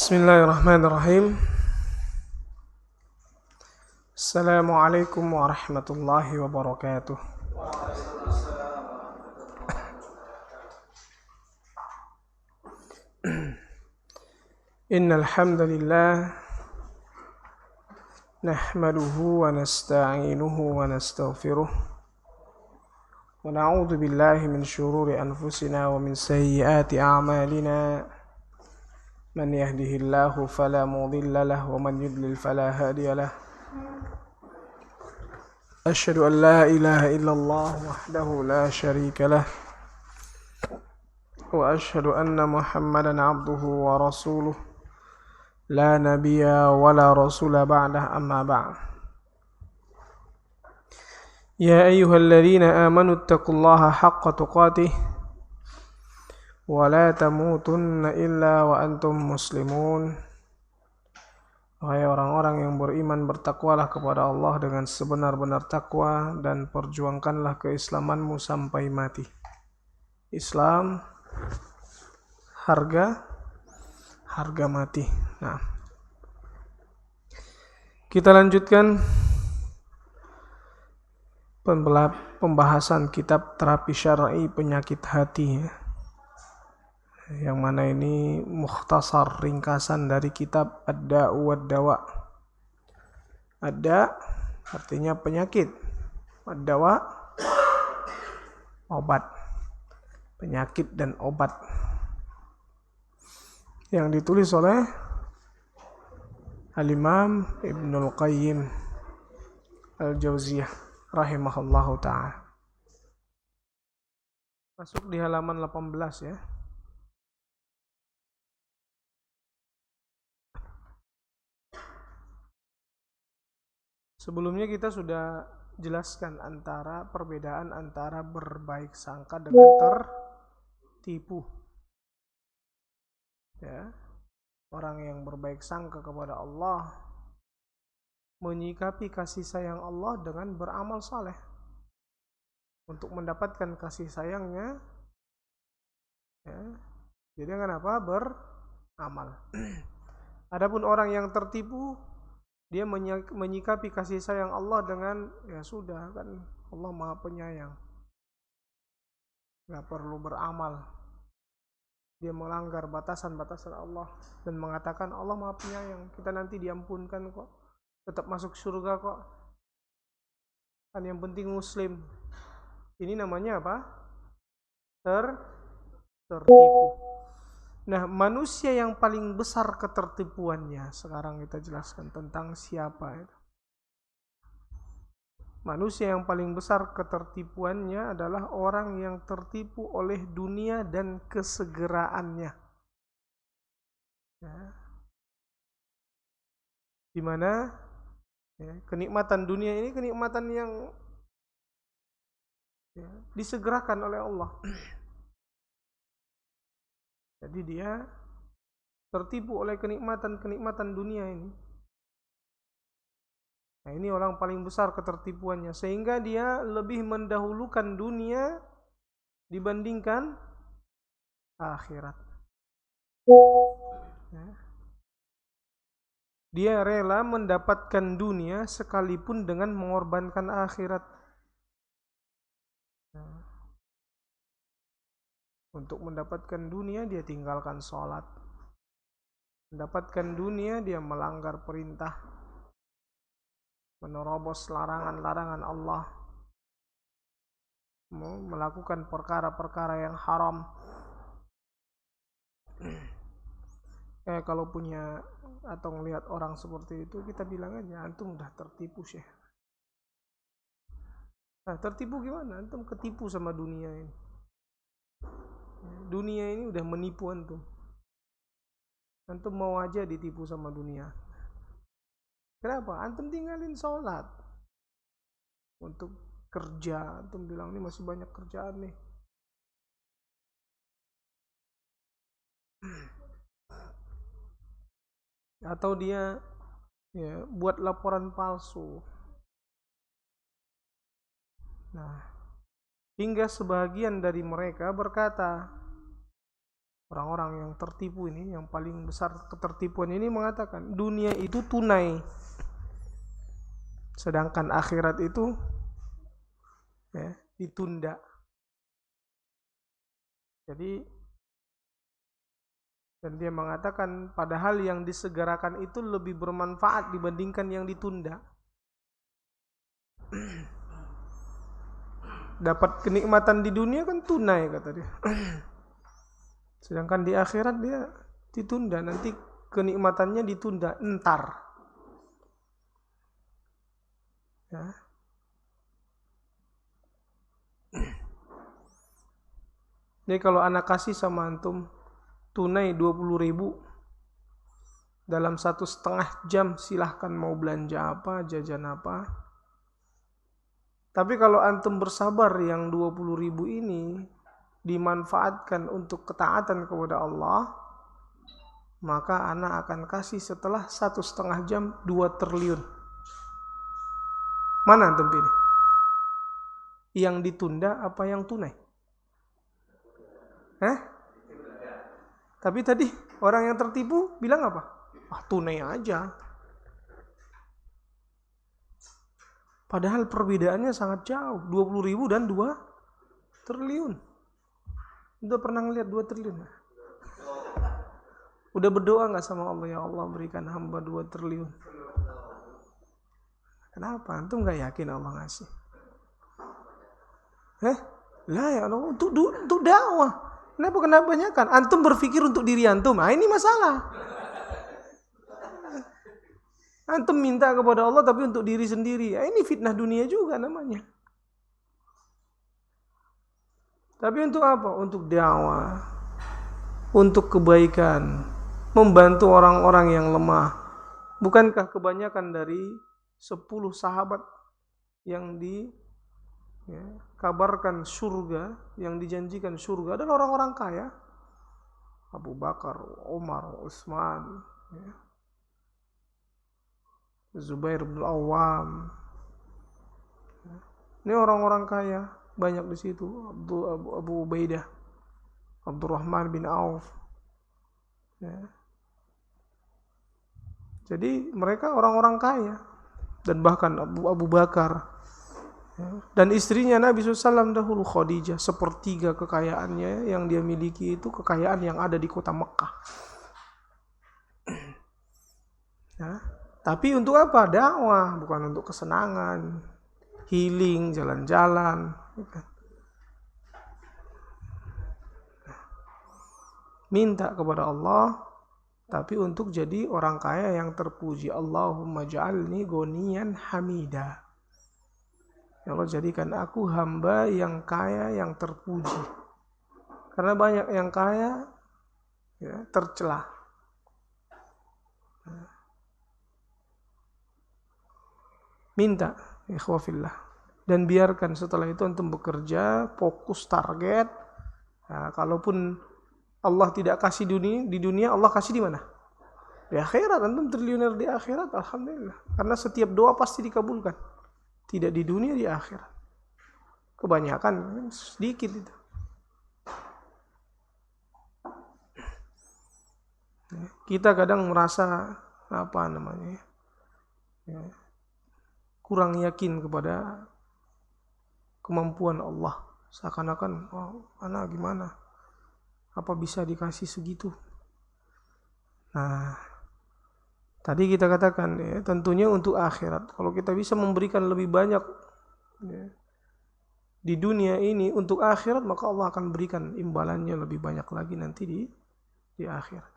Bismillahirrahmanirrahim. Assalamualaikum warahmatullahi wabarakatuh. Innal hamdalillah nahmaduhu wa nasta'inuhu wa nastaghfiruh wa na'udzu billahi min shururi anfusina wa min sayyiati a'malina. Man yahdihillahu fala mudilla lahu wa man yudlil fala hadiya lahu. Asyhadu an la ilaha illallah wahdahu la syarika lah wa asyhadu anna Muhammadan abduhu wa rasuluh la nabiyya wa la rasula ba'dah, amma ba'd. Ya ayyuhalladzina amanu taqullaha haqqa tuqatih wa la tamutunna illa wa antum muslimun. Wahai orang-orang yang beriman, bertakwalah kepada Allah dengan sebenar-benar takwa dan perjuangkanlah keislamanmu sampai mati. Islam harga mati. Nah, kita lanjutkan pembahasan kitab terapi syar'i penyakit hati, yang mana ini mukhtasar, ringkasan dari kitab Ad-Da'u wad-Dawa. Ad-Da' artinya penyakit, Ad-Dawa obat, penyakit dan obat, yang ditulis oleh Al-Imam Ibnul Qayyim Al-Jauziyah rahimahullahu ta'ala. Masuk di halaman 18 ya. Sebelumnya kita sudah jelaskan perbedaan antara berbaik sangka dengan tertipu. Ya. Orang yang berbaik sangka kepada Allah menyikapi kasih sayang Allah dengan beramal saleh untuk mendapatkan kasih sayangnya. Ya. Jadi kenapa? Beramal. Adapun orang yang tertipu, dia menyikapi kasih sayang Allah dengan ya sudah, kan Allah Maha Penyayang, gak perlu beramal. Dia melanggar batasan-batasan Allah dan mengatakan Allah Maha Penyayang, kita nanti diampunkan kok, tetap masuk surga kok, kan yang penting muslim. Ini namanya apa? Tertipu. Nah, manusia yang paling besar ketertipuannya, sekarang kita jelaskan tentang siapa itu. Manusia yang paling besar ketertipuannya adalah orang yang tertipu oleh dunia dan kesegeraannya. Ya. Dimana ya, kenikmatan dunia ini kenikmatan yang ya, disegerakan oleh Allah. Jadi dia tertipu oleh kenikmatan dunia ini. Nah, ini orang paling besar ketertipuannya, sehingga dia lebih mendahulukan dunia dibandingkan akhirat. Ya. Dia rela mendapatkan dunia sekalipun dengan mengorbankan akhirat. Nah, untuk mendapatkan dunia dia tinggalkan sholat. Mendapatkan dunia dia melanggar perintah, menerobos larangan-larangan Allah, melakukan perkara-perkara yang haram. Kalau punya atau melihat orang seperti itu, kita bilang aja, antum udah tertipu Syekh. Nah, tertipu gimana? Antum ketipu sama dunia ini. Dunia ini udah menipu antum. Antum mau aja ditipu sama dunia. Kenapa? Antum tinggalin sholat untuk kerja. Antum bilang ini masih banyak kerjaan nih. Atau dia ya, buat laporan palsu. Nah, hingga sebagian dari mereka berkata, Orang-orang yang tertipu ini, yang paling besar ketertipuan ini mengatakan dunia itu tunai, sedangkan akhirat itu ya, ditunda. Jadi, dan dia mengatakan padahal yang disegerakan itu lebih bermanfaat dibandingkan yang ditunda. Dapat kenikmatan di dunia kan tunai, kata dia. Sedangkan di akhirat dia ditunda, nanti kenikmatannya ditunda entar. Ya. Jadi kalau anak kasih sama antum tunai 20.000 dalam 1,5 jam, silahkan mau belanja apa, jajan apa. Tapi kalau antum bersabar yang 20.000 ini dimanfaatkan untuk ketaatan kepada Allah, maka anak akan kasih setelah 1,5 jam 2 triliun. Mana antum pilih? Yang ditunda apa yang tunai? Tapi tadi orang yang tertipu bilang apa? Tunai aja. Padahal perbedaannya sangat jauh, 20.000 dan 2 triliun. Udah pernah ngeliat 2 triliun? Udah berdoa gak sama Allah, ya Allah berikan hamba 2 triliun? Kenapa? Antum gak yakin Allah ngasih? Lah ya Allah, untuk dakwah. Kenapa kebanyakan? Antum berpikir untuk diri antum. Ini masalah. Antum minta kepada Allah tapi untuk diri sendiri. Ini fitnah dunia juga namanya. Tapi untuk apa? Untuk dakwah. Untuk kebaikan. Membantu orang-orang yang lemah. Bukankah kebanyakan dari 10 sahabat yang kabarkan surga, yang dijanjikan surga adalah orang-orang kaya? Abu Bakar, Umar, Utsman, Zubair bin Awam. Ini orang-orang kaya, banyak di situ. Abu Ubaidah, Abdurrahman bin Auf. Jadi mereka orang-orang kaya, dan bahkan Abu Bakar. Dan istrinya Nabi SAW dahulu Khadijah, 1/3 kekayaannya yang dia miliki itu kekayaan yang ada di kota Mekah. Tapi untuk apa? Dakwah, bukan untuk kesenangan, healing, jalan-jalan. Minta kepada Allah, tapi untuk jadi orang kaya yang terpuji. Allahumma ja'alni ghaniyan hamida. Ya Allah, jadikan aku hamba yang kaya, yang terpuji. Karena banyak yang kaya tercela. Minta, ikhwafillah. Dan biarkan setelah itu antum bekerja, fokus target. Kalaupun Allah tidak kasih di dunia, Allah kasih di mana? Di akhirat. Antum triliuner di akhirat, alhamdulillah. Karena setiap doa pasti dikabulkan. Tidak di dunia, di akhirat. Kebanyakan sedikit itu. Kita kadang merasa kurang yakin kepada kemampuan Allah. Seakan-akan, anak gimana? Apa bisa dikasih segitu? Tadi kita katakan tentunya untuk akhirat. Kalau kita bisa memberikan lebih banyak di dunia ini untuk akhirat, maka Allah akan berikan imbalannya lebih banyak lagi nanti di akhirat.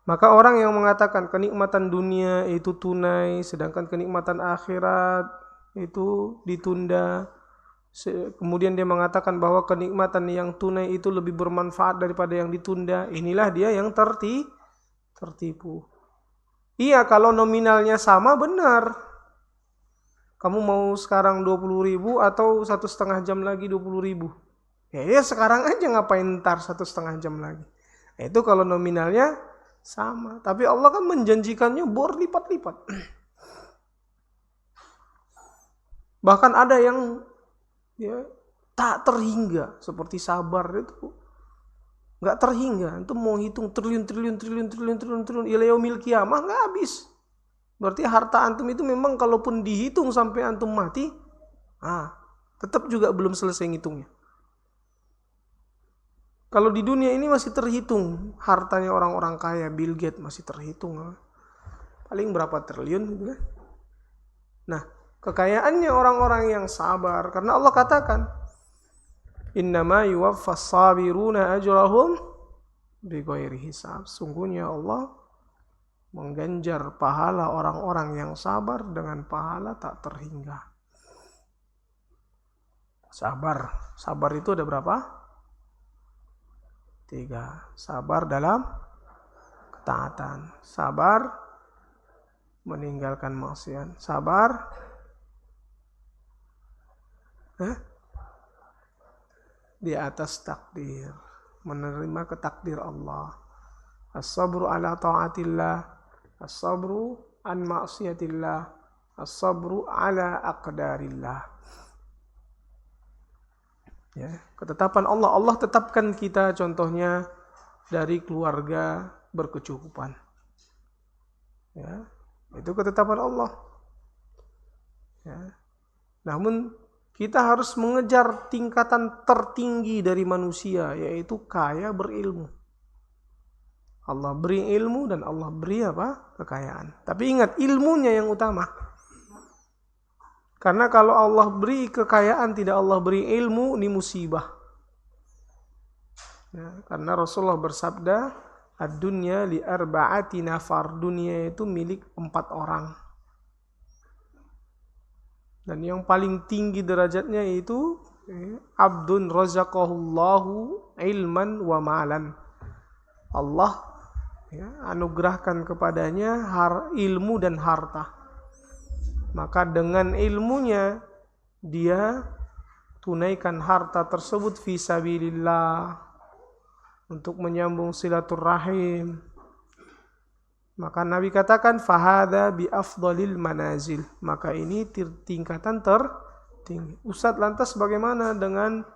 Maka orang yang mengatakan kenikmatan dunia itu tunai, sedangkan kenikmatan akhirat itu ditunda, kemudian dia mengatakan bahwa kenikmatan yang tunai itu lebih bermanfaat daripada yang ditunda, inilah dia yang tertipu. Iya, kalau nominalnya sama benar. Kamu mau sekarang 20.000 atau 1,5 jam lagi 20.000? Ya sekarang aja, ngapain ntar 1,5 jam lagi? Itu kalau nominalnya sama. Tapi Allah kan menjanjikannya berlipat-lipat. Bahkan ada yang tak terhingga. Seperti sabar itu nggak terhingga. Itu mau hitung triliun ila yaumil qiyamah nggak habis. Berarti harta antum itu memang kalaupun dihitung sampai antum mati, tetap juga belum selesai ngitungnya. Kalau di dunia ini masih terhitung hartanya orang-orang kaya, Bill Gates masih terhitung. Paling berapa triliun gitu kan. Nah, kekayaannya orang-orang yang sabar, karena Allah katakan, innama yuwaffas sabiruna ajrahum bighairi hisab. Sungguhnya Allah mengganjar pahala orang-orang yang sabar dengan pahala tak terhingga. Sabar itu ada berapa? 3. Sabar dalam ketaatan, sabar meninggalkan maksiat, sabar di atas takdir, menerima ketakdir Allah. As-sabru ala ta'atillah, as-sabru an maksiatillah, as-sabru ala aqdarillah. Ya, ketetapan Allah. Allah tetapkan kita contohnya dari keluarga berkecukupan. Ya, itu ketetapan Allah. Ya. Namun kita harus mengejar tingkatan tertinggi dari manusia, yaitu kaya berilmu. Allah beri ilmu dan Allah beri kekayaan. Tapi ingat, ilmunya yang utama. Karena kalau Allah beri kekayaan, tidak Allah beri ilmu, ini musibah. Ya, karena Rasulullah bersabda, ad-dunya li arba'ati nafar. Dunia itu milik 4 orang. Dan yang paling tinggi derajatnya itu abdun razaqahullahu ilman wa malan. Allah anugerahkan kepadanya ilmu dan harta. Maka dengan ilmunya dia tunaikan harta tersebut fi sabilillah untuk menyambung silaturahim. Maka Nabi katakan fahadha bi afdalil manazil. Maka ini tingkatan tertinggi. Ustaz, lantas bagaimana dengan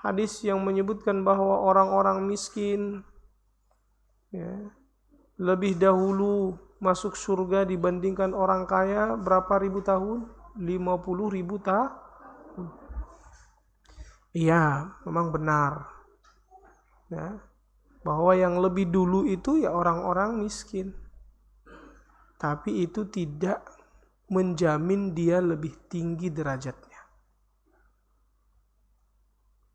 hadis yang menyebutkan bahwa orang-orang miskin lebih dahulu masuk surga dibandingkan orang kaya berapa ribu tahun? 50.000 tahun. Iya, memang benar. Ya, bahwa yang lebih dulu itu ya orang-orang miskin. Tapi itu tidak menjamin dia lebih tinggi derajatnya.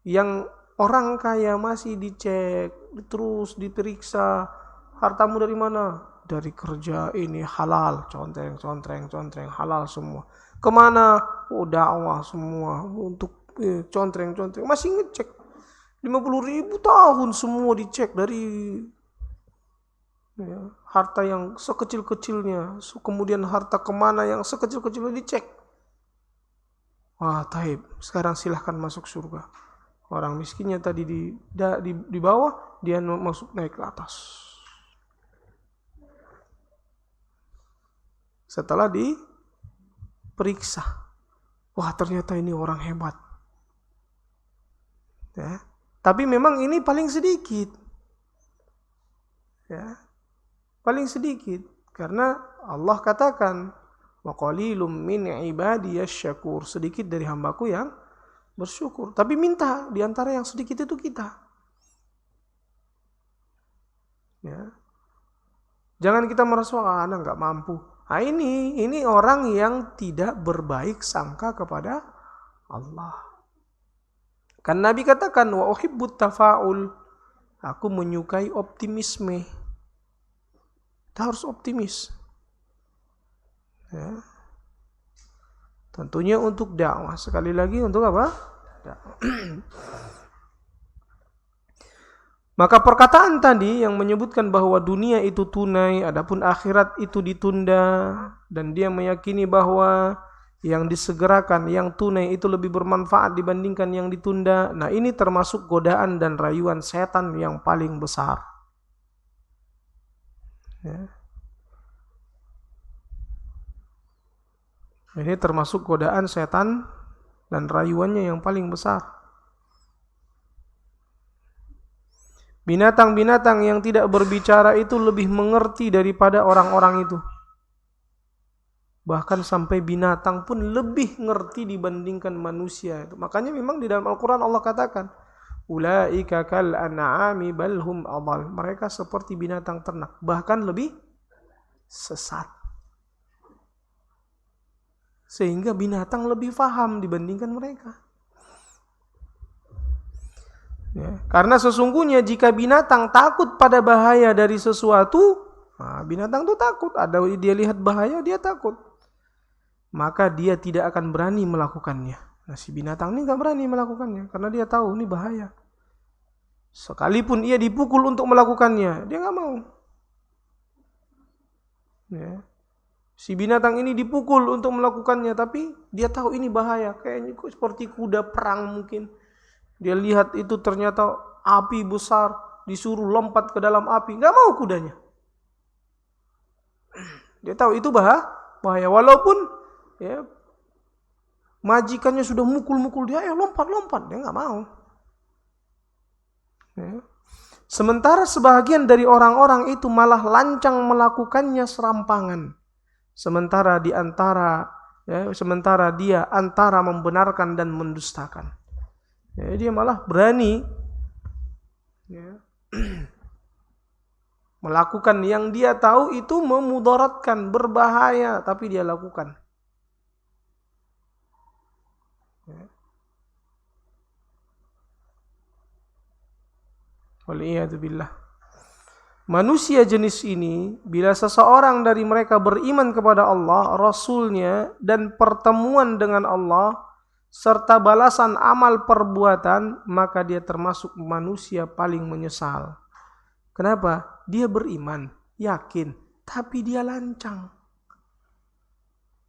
Yang orang kaya masih dicek, terus diperiksa, hartamu dari mana? Dari kerja ini halal, contreng, halal semua. Kemana? Dakwah semua, untuk contreng, masih ngecek. 50.000 tahun semua dicek dari harta yang sekecil-kecilnya, kemudian harta kemana yang sekecil-kecilnya dicek. Wah, taib, sekarang silahkan masuk surga. Orang miskinnya tadi di bawah, dia masuk naik ke atas. Setelah diperiksa, wah ternyata ini orang hebat. Ya. Tapi memang ini paling sedikit. Ya. Paling sedikit. Karena Allah katakan, wa qalilum min ibadiyasy syakur. Sedikit dari hambaku yang bersyukur. Tapi minta, diantara yang sedikit itu kita. Ya. Jangan kita merasa, anak gak mampu. Nah, ini orang yang tidak berbaik sangka kepada Allah. Kan Nabi katakan, wa uhibbut tafa'ul. Aku menyukai optimisme. Kita harus optimis. Ya. Tentunya untuk dakwah. Sekali lagi untuk apa? Dakwah. Maka perkataan tadi yang menyebutkan bahwa dunia itu tunai, adapun akhirat itu ditunda, dan dia meyakini bahwa yang disegerakan, yang tunai itu lebih bermanfaat dibandingkan yang ditunda. Nah, ini termasuk godaan dan rayuan setan yang paling besar. Ya. Ini termasuk godaan setan dan rayuannya yang paling besar. Binatang-binatang yang tidak berbicara itu lebih mengerti daripada orang-orang itu. Bahkan sampai binatang pun lebih ngerti dibandingkan manusia itu. Makanya memang di dalam Al-Quran Allah katakan, ulaika kal an'ami bal hum adall. Mereka seperti binatang ternak, bahkan lebih sesat. Sehingga binatang lebih faham dibandingkan mereka. Ya, karena sesungguhnya jika binatang takut pada bahaya dari sesuatu, nah binatang itu takut. Ada dia lihat bahaya, dia takut. Maka dia tidak akan berani melakukannya. Nah, si binatang ini gak berani melakukannya karena dia tahu ini bahaya. Sekalipun ia dipukul untuk melakukannya, dia gak mau. Ya. Si binatang ini dipukul untuk melakukannya, tapi dia tahu ini bahaya. Kayaknya seperti kuda perang mungkin. Dia lihat itu ternyata api besar, disuruh lompat ke dalam api, gak mau kudanya. Dia tahu itu bahaya. Walaupun ya, majikannya sudah mukul-mukul dia, lompat, dia nggak mau. Ya. Sementara sebahagian dari orang-orang itu malah lancang melakukannya serampangan. Sementara dia antara membenarkan dan mendustakan. Ya, dia malah berani ya, melakukan yang dia tahu itu memudaratkan, berbahaya, tapi dia lakukan. Waliyadzubillah. Manusia jenis ini, bila seseorang dari mereka beriman kepada Allah, Rasulnya, dan pertemuan dengan Allah, serta balasan amal perbuatan, maka dia termasuk manusia paling menyesal. Kenapa? Dia beriman, yakin, tapi dia lancang.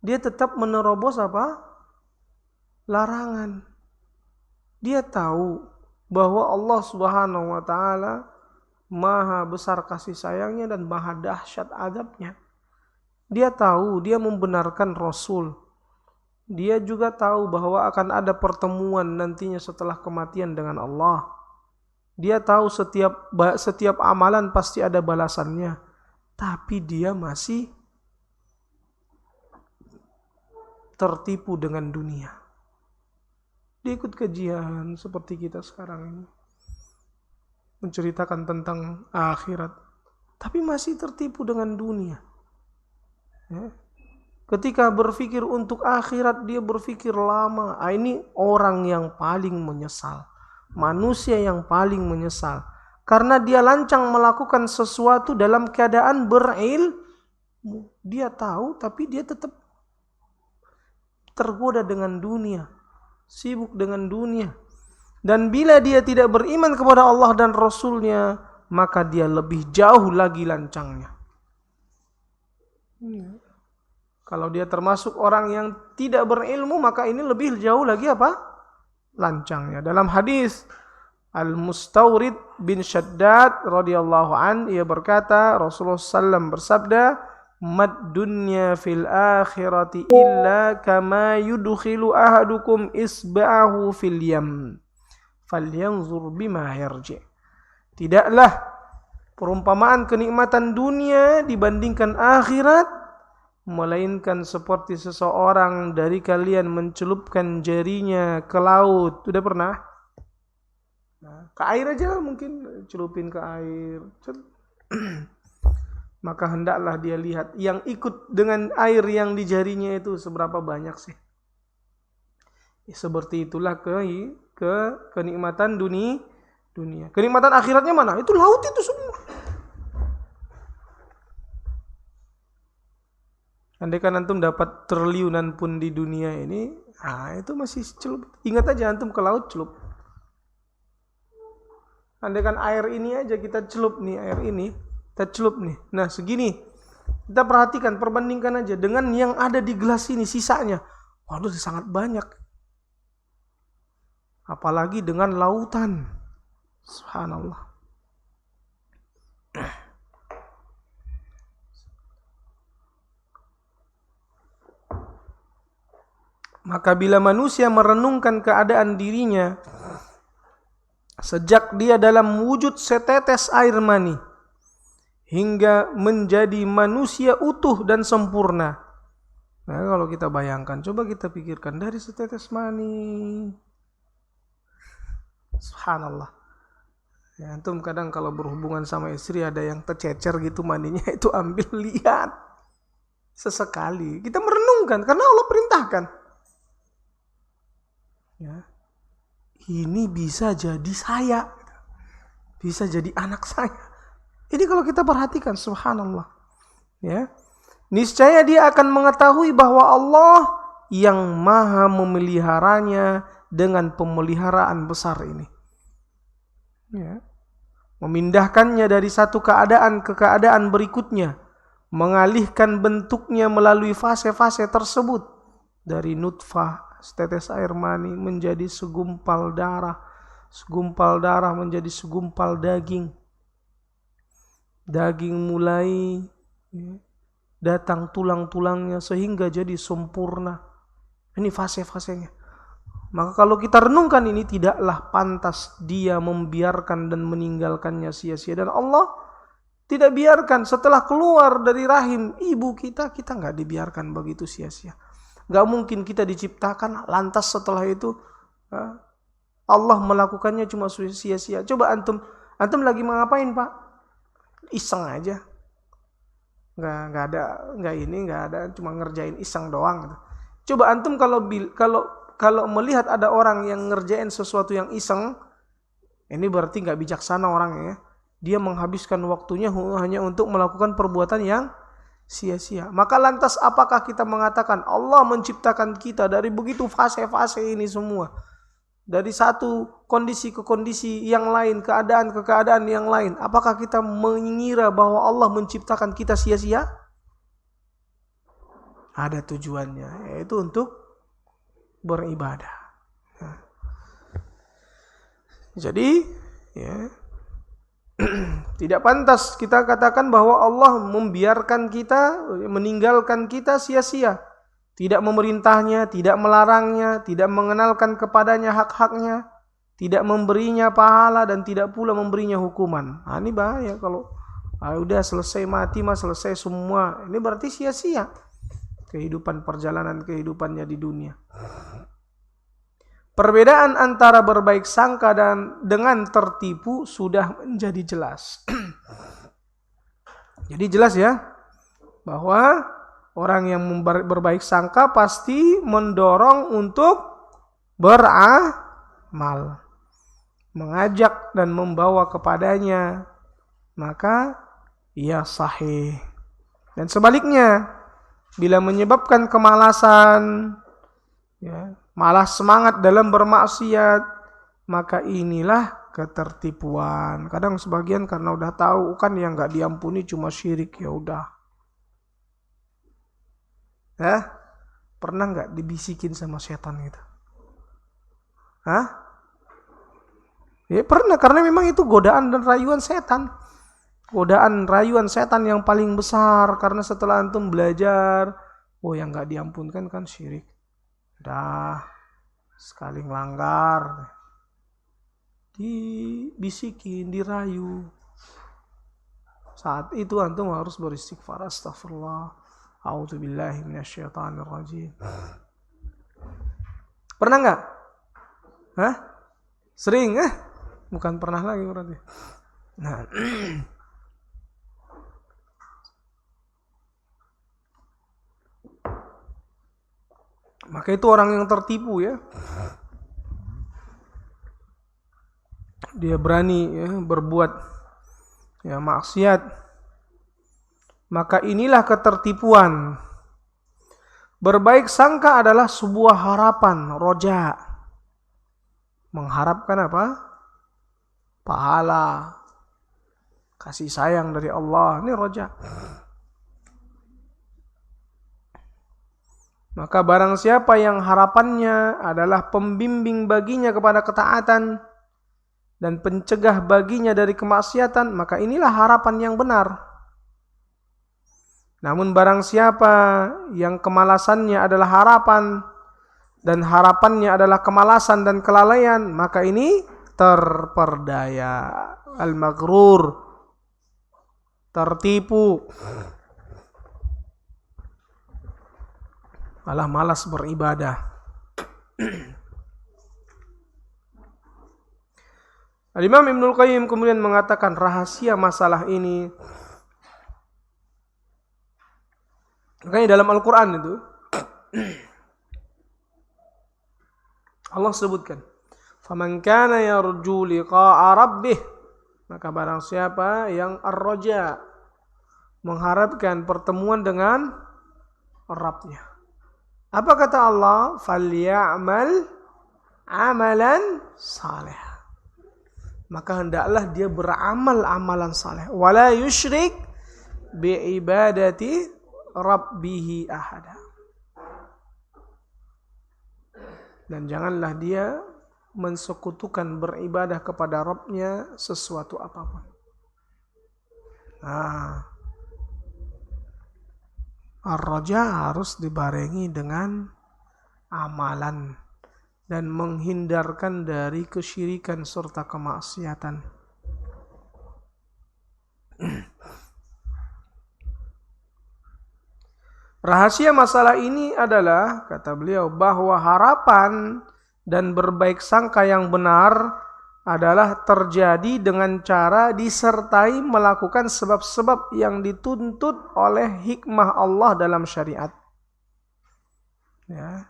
Dia tetap menerobos apa? Larangan. Dia tahu bahwa Allah Subhanahu wa taala maha besar kasih sayangnya dan maha dahsyat azabnya. Dia tahu, dia membenarkan Rasul. Dia juga tahu bahwa akan ada pertemuan nantinya setelah kematian dengan Allah. Dia tahu setiap amalan pasti ada balasannya. Tapi dia masih tertipu dengan dunia. Dia ikut kajian seperti kita sekarang ini, menceritakan tentang akhirat, tapi masih tertipu dengan dunia. Ya. Ketika berpikir untuk akhirat, dia berpikir lama. Ini orang yang paling menyesal, manusia yang paling menyesal, karena dia lancang melakukan sesuatu dalam keadaan berilmu. Dia tahu, tapi dia tetap tergoda dengan dunia, sibuk dengan dunia. Dan bila dia tidak beriman kepada Allah dan Rasulnya, maka dia lebih jauh lagi lancangnya. Kalau dia termasuk orang yang tidak berilmu, maka ini lebih jauh lagi apa? Lancangnya. Dalam hadis Al-Mustawrid bin Shaddad radhiyallahu an, ia berkata, Rasulullah SAW bersabda, "Mad dunya fil akhirati illa kama yudkhilu ahadukum isba'ahu fil yam. Falyanzur bima yarji." Tidaklah perumpamaan kenikmatan dunia dibandingkan akhirat, melainkan seperti seseorang dari kalian mencelupkan jarinya ke laut. Sudah pernah? Nah, ke air aja mungkin, celupin ke air. Maka hendaklah dia lihat yang ikut dengan air yang di jarinya itu seberapa banyak sih. Seperti itulah kenikmatan dunia. Kenikmatan akhiratnya mana? Itu laut itu semua. Andaikan antum dapat triliunan pun di dunia ini, itu masih celup. Ingat aja antum ke laut celup. Andaikan air ini aja kita celup nih, air ini kita celup nih. Nah segini, kita perhatikan, perbandingkan aja dengan yang ada di gelas ini sisanya. Waduh, sangat banyak. Apalagi dengan lautan. Subhanallah. Maka bila manusia merenungkan keadaan dirinya sejak dia dalam wujud setetes air mani hingga menjadi manusia utuh dan sempurna. Nah, kalau kita bayangkan, coba kita pikirkan dari setetes mani. Subhanallah. Ya, antum kadang kalau berhubungan sama istri ada yang tercecer gitu maninya, itu ambil lihat. Sesekali kita merenungkan karena Allah perintahkan. Ya. Ini bisa jadi saya. Bisa jadi anak saya. Ini kalau kita perhatikan, subhanallah. Ya. Niscaya dia akan mengetahui bahwa Allah yang maha memeliharanya dengan pemeliharaan besar ini. Ya. Memindahkannya dari satu keadaan ke keadaan berikutnya. Mengalihkan bentuknya melalui fase-fase tersebut. Dari nutfah, setetes air mani menjadi segumpal darah. Segumpal darah menjadi segumpal daging. Daging mulai datang tulang-tulangnya sehingga jadi sempurna. Ini fase-fasenya. Maka kalau kita renungkan ini, tidaklah pantas dia membiarkan dan meninggalkannya sia-sia. Dan Allah tidak biarkan setelah keluar dari rahim ibu kita nggak dibiarkan begitu sia-sia. Nggak mungkin kita diciptakan lantas setelah itu Allah melakukannya cuma sia-sia. Coba antum lagi mau ngapain, Pak? Iseng aja. Nggak ada, cuma ngerjain iseng doang gitu. Coba antum kalau melihat ada orang yang ngerjain sesuatu yang iseng, ini berarti nggak bijaksana orangnya. Dia menghabiskan waktunya hanya untuk melakukan perbuatan yang sia-sia. Maka lantas apakah kita mengatakan Allah menciptakan kita dari begitu fase-fase ini semua? Dari satu kondisi ke kondisi yang lain, keadaan ke keadaan yang lain. Apakah kita mengira bahwa Allah menciptakan kita sia-sia? Ada tujuannya, yaitu untuk beribadah. Nah. Jadi, ya, tidak pantas kita katakan bahwa Allah membiarkan kita, meninggalkan kita sia-sia. Tidak memerintahnya, tidak melarangnya, tidak mengenalkan kepadanya hak-haknya, tidak memberinya pahala dan tidak pula memberinya hukuman. Nah, ini bahaya kalau udah selesai mati selesai semua. Ini berarti sia-sia perjalanan kehidupannya di dunia. Perbedaan antara berbaik sangka dan dengan tertipu sudah menjadi jelas. Jadi jelas ya bahwa orang yang berbaik sangka pasti mendorong untuk beramal, mengajak dan membawa kepadanya, maka ia sahih. Dan sebaliknya, bila menyebabkan kemalasan, ya, malah semangat dalam bermaksiat, maka inilah ketertipuan. Kadang sebagian karena udah tahu kan yang nggak diampuni cuma syirik, ya udah. Pernah nggak dibisikin sama setan gitu? Ya pernah, karena memang itu godaan dan rayuan setan. Godaan rayuan setan yang paling besar, karena setelah antum belajar, yang nggak diampunkan kan syirik. Dah sekali ngelanggar, dibisikin, dirayu. Saat itu antum harus beristighfar, astagfirullah. A'udzubillahi minasyaitonirrajim. Pernah enggak? Sering? Bukan pernah lagi berarti. Nah, maka itu orang yang tertipu ya. Dia berani ya, berbuat ya maksiat. Maka inilah ketertipuan. Berbaik sangka adalah sebuah harapan, roja. Mengharapkan apa? Pahala, kasih sayang dari Allah. Ini roja. Maka barang siapa yang harapannya adalah pembimbing baginya kepada ketaatan dan pencegah baginya dari kemaksiatan, maka inilah harapan yang benar. Namun barang siapa yang kemalasannya adalah harapan dan harapannya adalah kemalasan dan kelalaian, maka ini terperdaya, al-maghrur, tertipu, malah malas beribadah. Al-Imam Ibnul Qayyim kemudian mengatakan rahasia masalah ini. Makanya dalam Al-Quran itu Allah sebutkan, "Faman kana yarju liqa'a rabbih", maka barang siapa yang ar-raja, mengharapkan pertemuan dengan Rabbnya. Apa kata Allah? "Falya'mal amalan salih", maka hendaklah dia beramal amalan saleh. Wala yusyrik biibadati rabbih ahada, dan janganlah dia mensekutukan beribadah kepada Rabbnya sesuatu apapun. Ar-raja harus dibarengi dengan amalan dan menghindarkan dari kesyirikan serta kemaksiatan. Rahasia masalah ini adalah, kata beliau, bahwa harapan dan berbaik sangka yang benar adalah terjadi dengan cara disertai melakukan sebab-sebab yang dituntut oleh hikmah Allah dalam syariat. Ya,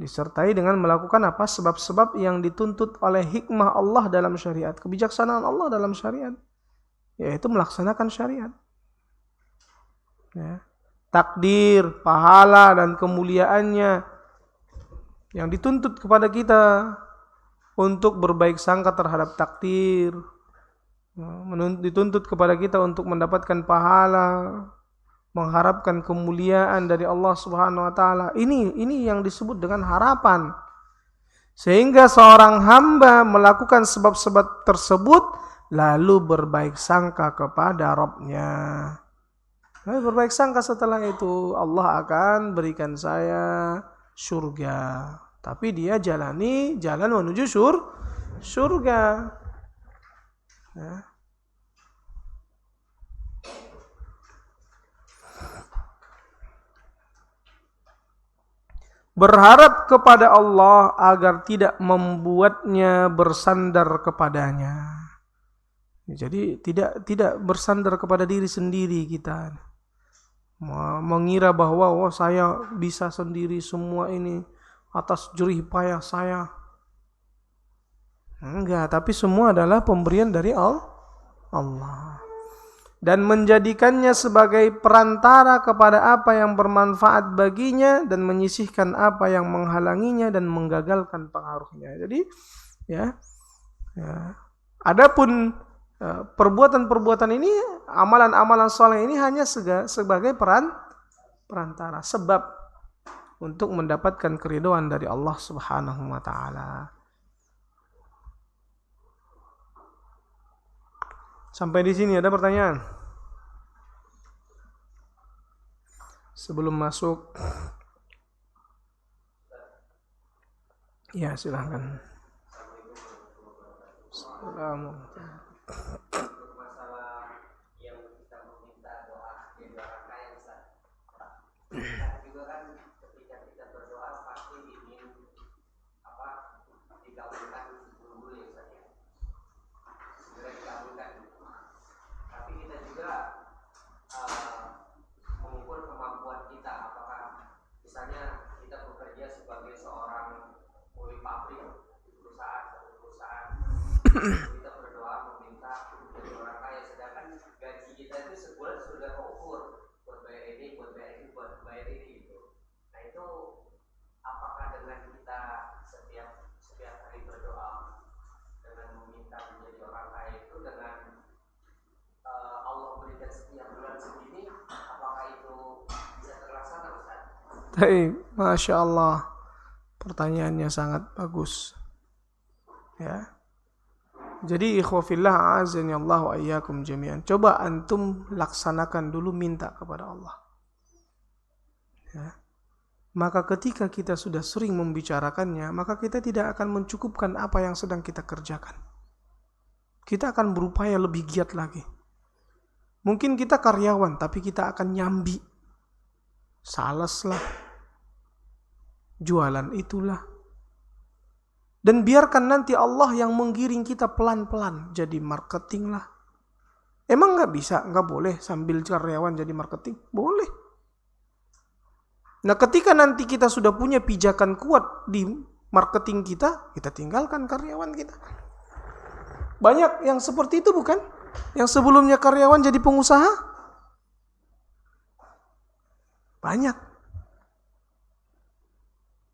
disertai dengan melakukan apa? Sebab-sebab yang dituntut oleh hikmah Allah dalam syariat, kebijaksanaan Allah dalam syariat, yaitu melaksanakan syariat. Ya. Takdir, pahala dan kemuliaannya yang dituntut kepada kita untuk berbaik sangka terhadap takdir, dituntut kepada kita untuk mendapatkan pahala, mengharapkan kemuliaan dari Allah Subhanahu wa taala. Ini yang disebut dengan harapan. Sehingga seorang hamba melakukan sebab-sebab tersebut lalu berbaik sangka kepada Rabb-Nya. Lalu berbaik sangka setelah itu, Allah akan berikan saya surga. Tapi dia jalani jalan menuju surga. Ya. Berharap kepada Allah agar tidak membuatnya bersandar kepadanya. Jadi tidak bersandar kepada diri sendiri kita. Mengira bahwa saya bisa sendiri semua ini atas jerih payah saya. Enggak, tapi semua adalah pemberian dari Allah. Dan menjadikannya sebagai perantara kepada apa yang bermanfaat baginya dan menyisihkan apa yang menghalanginya dan menggagalkan pengaruhnya. Jadi ya. Adapun perbuatan-perbuatan ini, amalan-amalan soleh ini hanya sebagai perantara, sebab untuk mendapatkan keridhaan dari Allah Subhanahu wa taala. Sampai di sini ada pertanyaan? Sebelum masuk, ya silahkan. Assalamualaikum. Untuk masalah yang kita meminta doa yang orang kaya, Ustaz. Kita juga kan ketika kita berdoa pasti ingin dikabulkan dulu ya, Ustaz ya. Segera dikabulkan. Tapi kita juga mengukur kemampuan kita, apakah misalnya kita bekerja sebagai seorang pegawai pabrik di perusahaan kita berdoa meminta dari orang kaya, sedangkan gaji kita itu sebulan sudah mengukur buat bayar ini, buat bayar ini, buat bayar ini gitu. Nah itu apakah dengan kita setiap hari berdoa dengan meminta menjadi orang kaya itu, dengan Allah berikan setiap bulan segini, apakah itu bisa terlaksana, Ustaz? Baik, Masya Allah, pertanyaannya sangat bagus. Ya. Jadi ikhwafillah azani Allah wa iyyakum jami'an. Coba antum laksanakan dulu minta kepada Allah. Ya. maka ketika kita sudah sering membicarakannya, maka kita tidak akan mencukupkan apa yang sedang kita kerjakan. Kita akan berupaya lebih giat lagi. Mungkin kita karyawan, tapi kita akan nyambi. Sales lah. Jualan itulah. Dan biarkan nanti Allah yang menggiring kita pelan-pelan jadi marketing lah. Emang nggak bisa, nggak boleh sambil karyawan jadi marketing? Boleh. Nah, ketika nanti kita sudah punya pijakan kuat di marketing kita tinggalkan karyawan kita. Banyak yang seperti itu bukan? Yang sebelumnya karyawan jadi pengusaha? Banyak.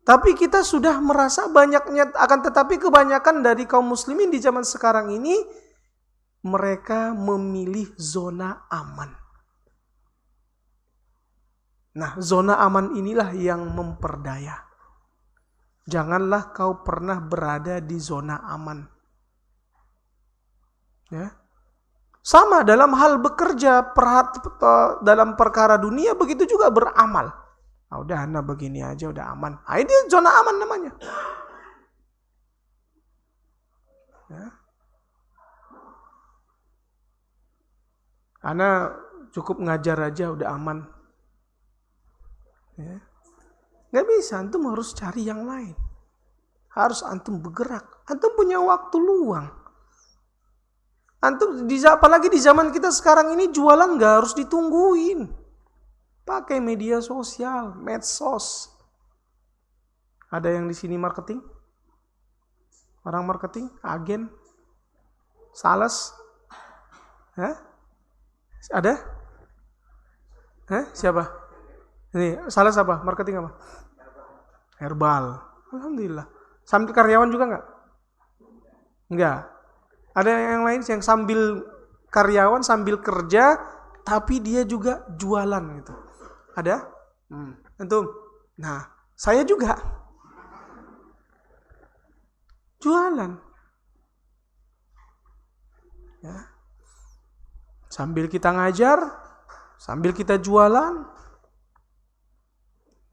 Tapi kita sudah merasa banyaknya, akan tetapi kebanyakan dari kaum muslimin di zaman sekarang ini, mereka memilih zona aman. Nah, zona aman inilah yang memperdaya. Janganlah kau pernah berada di zona aman. Ya. Sama dalam hal bekerja, dalam perkara dunia, begitu juga beramal. Nah, udah anda begini aja udah aman. Nah, ini zona aman namanya. Ya. Anda cukup ngajar aja udah aman. Ya. Gak bisa, antum harus cari yang lain. Harus antum bergerak. Antum punya waktu luang. Antum, apalagi di zaman kita sekarang ini, jualan gak harus ditungguin. Pakai media sosial, medsos. Ada yang di sini marketing? Orang marketing? Agen? Sales? Hah? Ada? Hah? Siapa? Ini sales apa? Marketing apa? Herbal. Alhamdulillah. Sambil karyawan juga enggak? Enggak. Ada yang lain yang sambil karyawan, sambil kerja, tapi dia juga jualan gitu. Ada? Antum? Nah, saya juga. Jualan. Ya. Sambil kita ngajar, sambil kita jualan.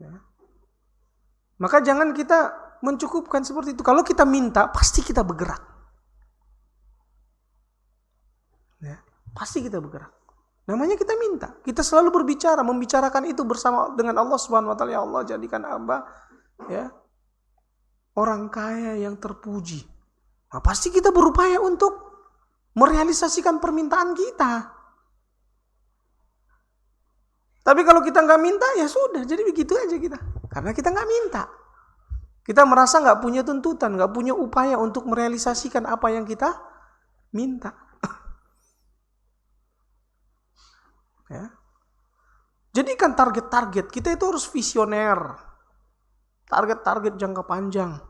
Ya. Maka jangan kita mencukupkan seperti itu. Kalau kita minta, pasti kita bergerak. Ya. Pasti kita bergerak. Namanya kita minta. Kita selalu berbicara, membicarakan itu bersama dengan Allah Subhanahu wa taala. Ya Allah, jadikan hamba ya orang kaya yang terpuji. Nah, pasti kita berupaya untuk merealisasikan permintaan kita. Tapi kalau kita nggak minta, ya sudah, jadi begitu aja kita. Karena kita nggak minta. Kita merasa nggak punya tuntutan, nggak punya upaya untuk merealisasikan apa yang kita minta. Ya. Jadikan target-target, kita itu harus visioner. Target-target jangka panjang.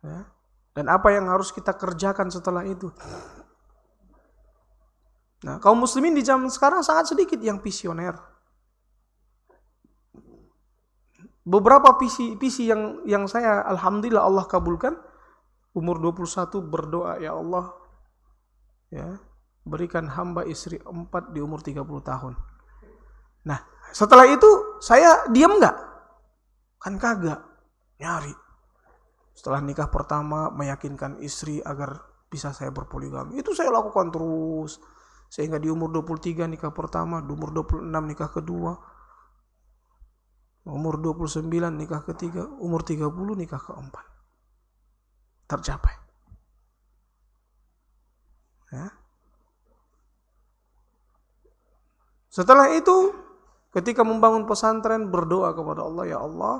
Ya. Dan apa yang harus kita kerjakan setelah itu. Nah, kaum muslimin di zaman sekarang sangat sedikit yang visioner. Beberapa visi yang saya alhamdulillah Allah kabulkan. Umur 21 berdoa, ya Allah, ya, berikan hamba istri 4 di umur 30 tahun. Nah, setelah itu saya diam enggak? Kan kagak. Nyari. Setelah nikah pertama meyakinkan istri agar bisa saya berpoligami. Itu saya lakukan terus. Sehingga di umur 23 nikah pertama, di umur 26 nikah kedua, umur 29 nikah ketiga, umur 30 nikah keempat. Tercapai. Ya. Setelah itu, ketika membangun pesantren, berdoa kepada Allah, ya Allah,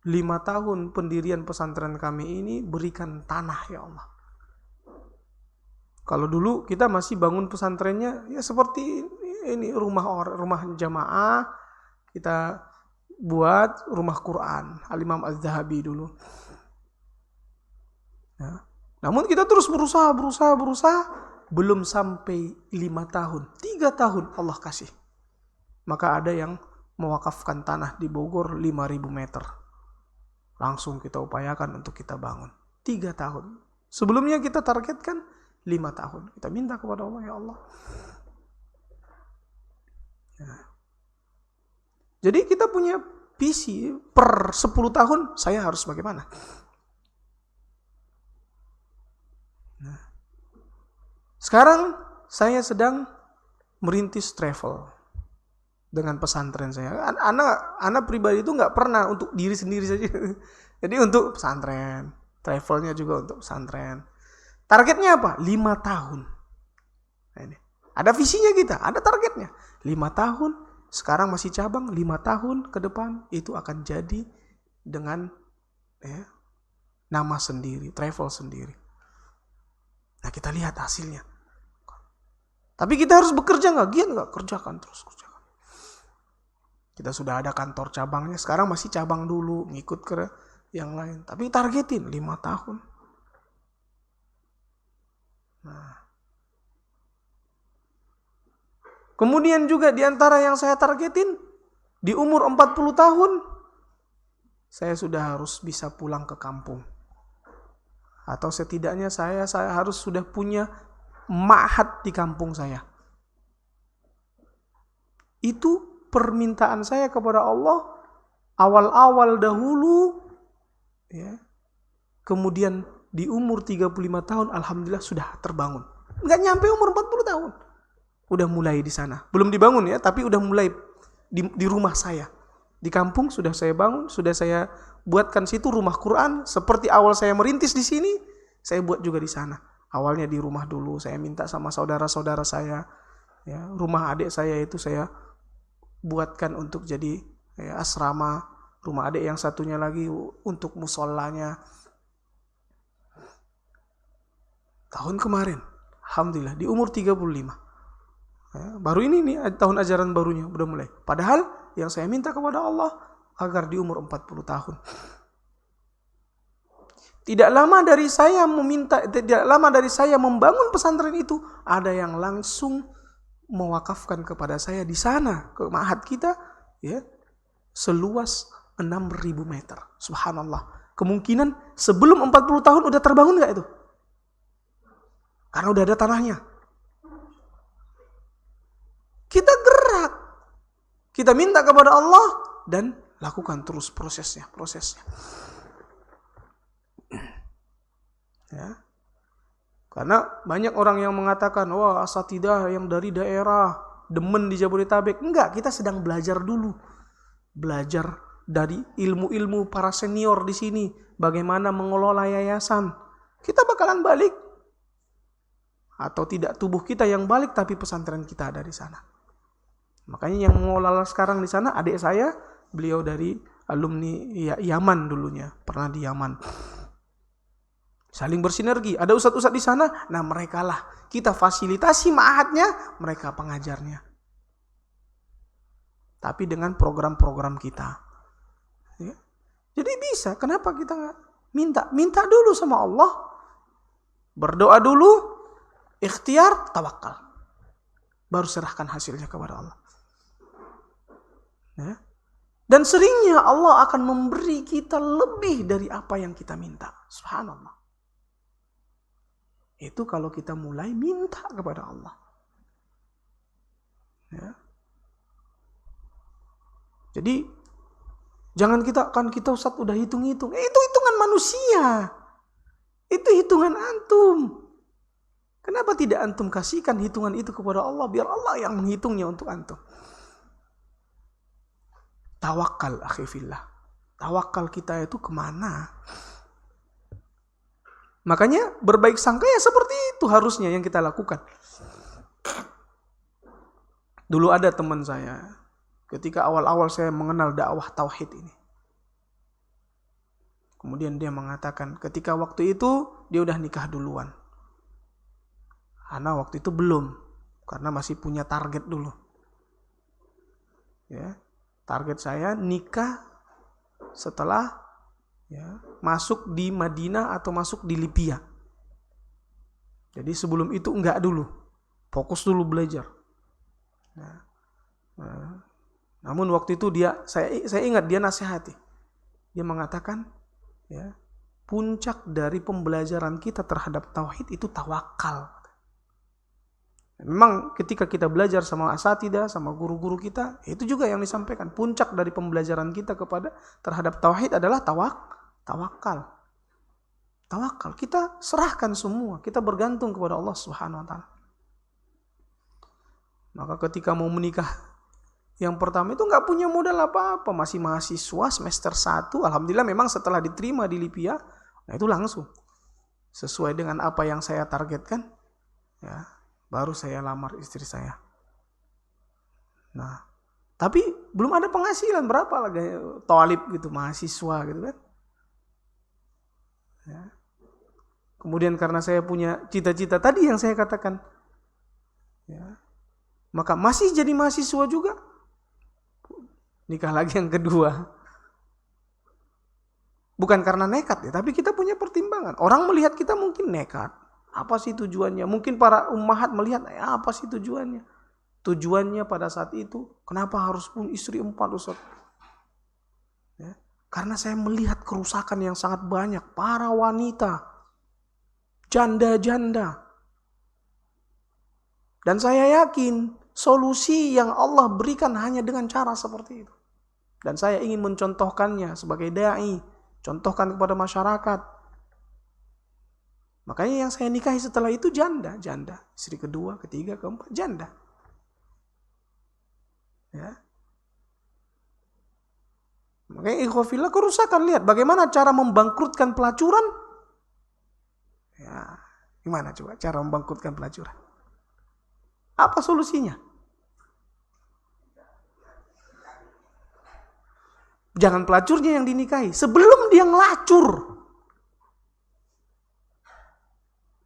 5 tahun pendirian pesantren kami ini berikan tanah, ya Allah. Kalau dulu kita masih bangun pesantrennya ya seperti ini, rumah jamaah, kita buat rumah Quran, Al-Imam Az-Zahabi dulu. Ya. Namun kita terus berusaha, belum sampai 5 tahun, 3 tahun Allah kasih. Maka ada yang mewakafkan tanah di Bogor 5.000 meter. Langsung kita upayakan untuk kita bangun. 3 tahun. Sebelumnya kita targetkan 5 tahun. Kita minta kepada Allah, ya Allah. Ya. Jadi kita punya visi per 10 tahun saya harus bagaimana. Nah, sekarang saya sedang merintis travel dengan pesantren saya. Anak pribadi itu nggak pernah untuk diri sendiri saja. Jadi untuk pesantren, travelnya juga untuk pesantren. Targetnya apa? 5 tahun. Nah, ini. Ada visinya kita, ada targetnya. 5 tahun, sekarang masih cabang, 5 tahun ke depan itu akan jadi dengan nama sendiri, travel sendiri. Nah, kita lihat hasilnya. Tapi kita harus bekerja nggak? Giat nggak? Kerjakan terus. Kita sudah ada kantor cabangnya, sekarang masih cabang dulu, ngikut ke yang lain. Tapi targetin 5 tahun. Nah. Kemudian juga diantara yang saya targetin, di umur 40 tahun, saya sudah harus bisa pulang ke kampung. Atau setidaknya saya harus sudah punya ma'had di kampung saya. Itu permintaan saya kepada Allah awal-awal dahulu, ya. Kemudian di umur 35 tahun alhamdulillah sudah terbangun. Nggak nyampe umur 40 tahun. Udah mulai di sana. Belum dibangun ya, tapi udah mulai di rumah saya. Di kampung sudah saya bangun, sudah saya buatkan situ rumah Quran. Seperti awal saya merintis di sini, saya buat juga di sana. Awalnya di rumah dulu, saya minta sama saudara-saudara saya. Ya, rumah adik saya itu saya buatkan untuk jadi asrama. Rumah adik yang satunya lagi untuk musolanya. Tahun kemarin, alhamdulillah di umur 35. Baru ini nih tahun ajaran barunya udah mulai. Padahal yang saya minta kepada Allah agar di umur 40 tahun. Tidak lama dari saya membangun pesantren itu, ada yang langsung mewakafkan kepada saya di sana ke ma'had kita, ya, seluas 6.000 meter. Subhanallah. Kemungkinan sebelum 40 tahun udah terbangun nggak itu? Karena udah ada tanahnya. Kita gerak. Kita minta kepada Allah dan lakukan terus prosesnya. Ya. Karena banyak orang yang mengatakan, wah asatidah yang dari daerah, demen di Jabodetabek. Enggak, kita sedang belajar dulu. Belajar dari ilmu-ilmu para senior di sini. Bagaimana mengelola yayasan. Kita bakalan balik. Atau tidak tubuh kita yang balik, tapi pesantren kita ada di sana. Makanya yang mengelola sekarang di sana adik saya, beliau dari alumni Yaman dulunya, pernah di Yaman. Saling bersinergi, ada ustadz-ustadz di sana, nah mereka lah kita fasilitasi ma'hadnya, mereka pengajarnya. Tapi dengan program-program kita. Ya. Jadi bisa, kenapa kita nggak minta dulu sama Allah, berdoa dulu, ikhtiar, tawakal, baru serahkan hasilnya kepada Allah. Ya. Dan seringnya Allah akan memberi kita lebih dari apa yang kita minta. Subhanallah. Itu kalau kita mulai minta kepada Allah. Ya. Jadi jangan kita Ustaz udah hitung-hitung. Itu hitungan manusia. Itu hitungan antum. Kenapa tidak antum kasihkan hitungan itu kepada Allah, biar Allah yang menghitungnya untuk antum. Tawakal akhi fillah. Tawakal kita itu kemana? Makanya berbaik sangka ya seperti itu harusnya yang kita lakukan. Dulu ada teman saya, ketika awal-awal saya mengenal dakwah tauhid ini. Kemudian dia mengatakan ketika waktu itu dia udah nikah duluan. Ana waktu itu belum, karena masih punya target dulu. Ya, target saya nikah setelah masuk di Madinah atau masuk di Libya. Jadi sebelum itu enggak dulu, fokus dulu belajar. Namun waktu itu saya ingat dia nasihati. Dia mengatakan, ya, puncak dari pembelajaran kita terhadap tauhid itu tawakal. Memang ketika kita belajar sama asatidah, sama guru-guru kita, itu juga yang disampaikan. Puncak dari pembelajaran kita terhadap tauhid adalah tawakal. Tawakal. Kita serahkan semua. Kita bergantung kepada Allah Subhanahu wa taala. Maka ketika mau menikah yang pertama itu nggak punya modal apa-apa, masih mahasiswa semester 1. Alhamdulillah memang setelah diterima di Lipia, nah itu langsung sesuai dengan apa yang saya targetkan, ya, baru saya lamar istri saya. Nah, tapi belum ada penghasilan berapa lagi thalib gitu, mahasiswa gitu kan. Ya. Kemudian karena saya punya cita-cita tadi yang saya katakan, ya, maka masih jadi mahasiswa juga. Nikah lagi yang kedua. Bukan karena nekat ya, tapi kita punya pertimbangan. Orang melihat kita mungkin nekat. Apa sih tujuannya? Mungkin para ummahat melihat, apa sih tujuannya? Tujuannya pada saat itu, kenapa harus punya istri 4, Ustaz? Ya, karena saya melihat kerusakan yang sangat banyak. Para wanita, janda-janda. Dan saya yakin, solusi yang Allah berikan hanya dengan cara seperti itu. Dan saya ingin mencontohkannya sebagai da'i. Contohkan kepada masyarakat. Makanya yang saya nikahi setelah itu janda. Istri kedua, ketiga, keempat, janda. Ya. Makanya ikhwafillah kerusakan. Lihat bagaimana cara membangkrutkan pelacuran. Ya, gimana coba cara membangkrutkan pelacuran? Apa solusinya? Jangan pelacurnya yang dinikahi, sebelum dia ngelacur.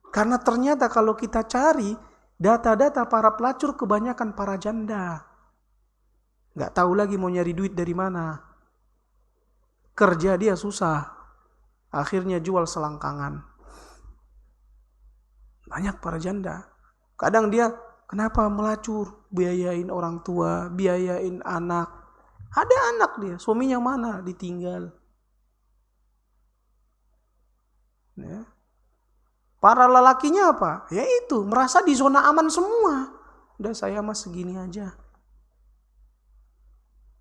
Karena ternyata kalau kita cari data-data para pelacur kebanyakan para janda. Nggak tahu lagi mau nyari duit dari mana. Kerja dia susah. Akhirnya jual selangkangan. Banyak para janda. Kadang dia kenapa melacur? Biayain orang tua, biayain anak. Ada anak dia, suaminya mana? Ditinggal. Ya. Para lelakinya apa? Ya itu, merasa di zona aman semua. Udah saya mah segini aja.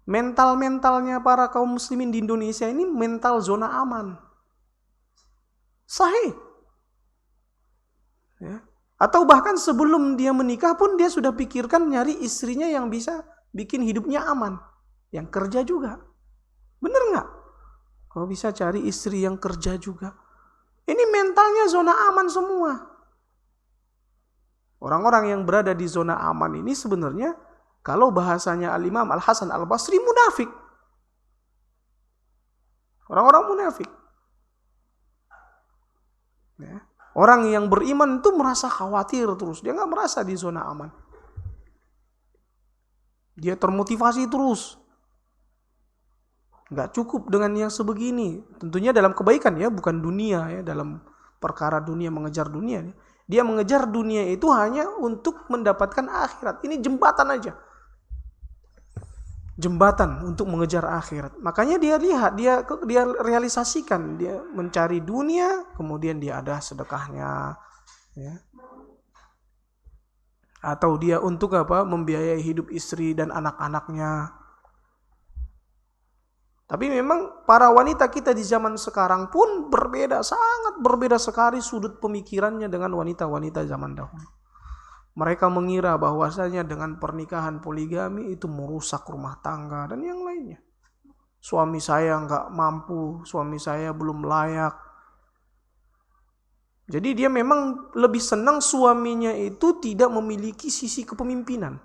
Mental-mentalnya para kaum muslimin di Indonesia ini mental zona aman. Sahih. Ya. Atau bahkan sebelum dia menikah pun dia sudah pikirkan nyari istrinya yang bisa bikin hidupnya aman. Yang kerja juga. Bener nggak? Kalau bisa cari istri yang kerja juga. Ini mentalnya zona aman semua. Orang-orang yang berada di zona aman ini sebenarnya, kalau bahasanya Al-Imam Al-Hasan Al-Basri, munafik. Orang-orang munafik. Ya. Orang yang beriman itu merasa khawatir terus. Dia nggak merasa di zona aman. Dia termotivasi terus. Nggak cukup dengan yang sebegini. Tentunya dalam kebaikan ya, bukan dunia ya. Dalam perkara dunia, mengejar dunia. Dia mengejar dunia itu hanya untuk mendapatkan akhirat. Ini jembatan aja. Jembatan untuk mengejar akhirat. Makanya dia lihat, dia realisasikan. Dia mencari dunia, kemudian dia ada sedekahnya. Ya. Atau dia untuk apa? Membiayai hidup istri dan anak-anaknya. Tapi memang para wanita kita di zaman sekarang pun berbeda, sangat berbeda sekali sudut pemikirannya dengan wanita-wanita zaman dahulu. Mereka mengira bahwasanya dengan pernikahan poligami itu merusak rumah tangga dan yang lainnya. Suami saya nggak mampu, suami saya belum layak. Jadi dia memang lebih senang suaminya itu tidak memiliki sisi kepemimpinan.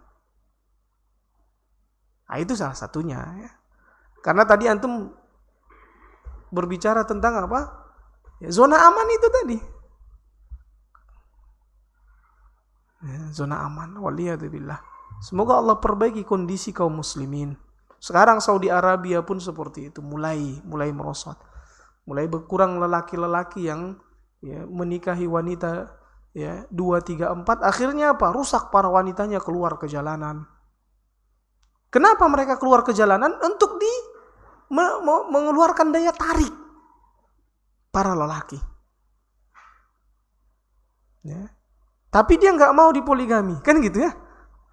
Nah itu salah satunya ya. Karena tadi antum berbicara tentang apa? Ya, zona aman itu tadi. Ya, zona aman. Waliyadzubillah. Semoga Allah perbaiki kondisi kaum muslimin. Sekarang Saudi Arabia pun seperti itu. Mulai merosot. Mulai berkurang lelaki-lelaki yang ya, menikahi wanita ya 2, 3, 4. Akhirnya apa? Rusak para wanitanya keluar ke jalanan. Kenapa mereka keluar ke jalanan? Untuk mengeluarkan daya tarik para lelaki. Ya. Tapi dia nggak mau dipoligami, kan gitu ya.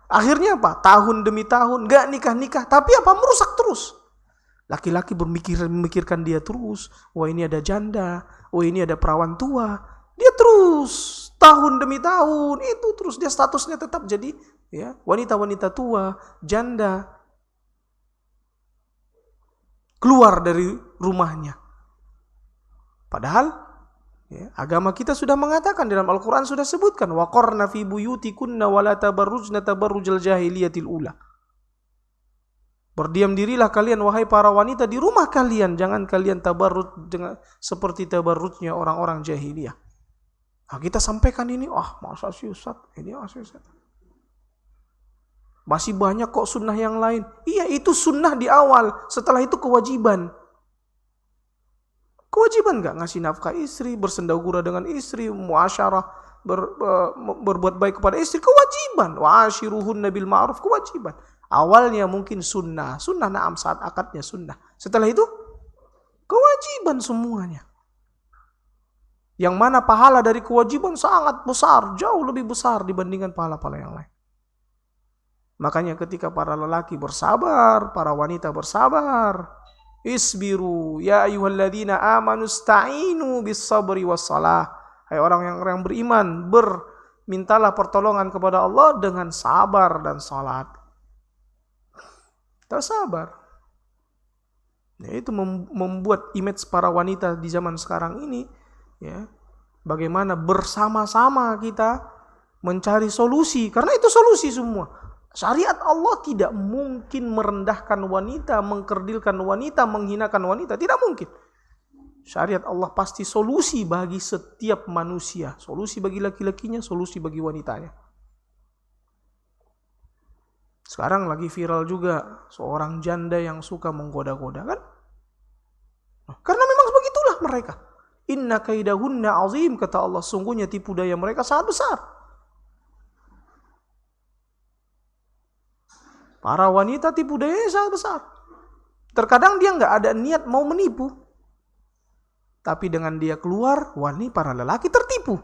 Akhirnya apa? Tahun demi tahun nggak nikah-nikah, tapi apa? Merusak terus. Laki-laki memikirkan dia terus. Wah, ini ada janda, wah ini ada perawan tua. Dia terus tahun demi tahun itu terus dia statusnya tetap jadi ya wanita-wanita tua, janda. Keluar dari rumahnya. Padahal ya, agama kita sudah mengatakan, dalam Al-Quran sudah sebutkan, waqarna fi buyutikunna wala tabarrujna tabarrujal jahiliyatil ula. Berdiam dirilah kalian wahai para wanita di rumah kalian, jangan kalian tabarruj dengan seperti tabarrujnya orang-orang jahiliyah. Nah, kita sampaikan ini, masa sih Ustaz, ini Ustaz. Masih banyak kok sunnah yang lain. Iya, itu sunnah di awal, setelah itu kewajiban. Kewajiban nggak ngasih nafkah istri, bersendagura dengan istri, muasyarah, berbuat baik kepada istri, kewajiban. Wa'ashiruhunna bil ma'ruf, kewajiban. Awalnya mungkin sunnah naam saat akadnya sunnah. Setelah itu kewajiban semuanya. Yang mana pahala dari kewajiban sangat besar, jauh lebih besar dibandingkan pahala-pahala yang lain. Makanya ketika para lelaki bersabar, para wanita bersabar, isbiru ya ayyuhalladzina amanu sta'inu bis sabri was salah. Hai orang yang beriman, mintalah pertolongan kepada Allah dengan sabar dan salat. Tak sabar. Ya, itu membuat image para wanita di zaman sekarang ini, ya, bagaimana bersama-sama kita mencari solusi, karena itu solusi semua. Syariat Allah tidak mungkin merendahkan wanita, mengkerdilkan wanita, menghinakan wanita, tidak mungkin. Syariat Allah pasti solusi bagi setiap manusia, solusi bagi laki-lakinya, solusi bagi wanitanya. Sekarang lagi viral juga seorang janda yang suka menggoda-goda, kan? Karena memang begitulah mereka. Inna kaidahunna azim, kata Allah, sungguhnya tipu daya mereka sangat besar. Para wanita tipu dayanya sangat besar. Terkadang dia nggak ada niat mau menipu, tapi dengan dia keluar, para lelaki tertipu.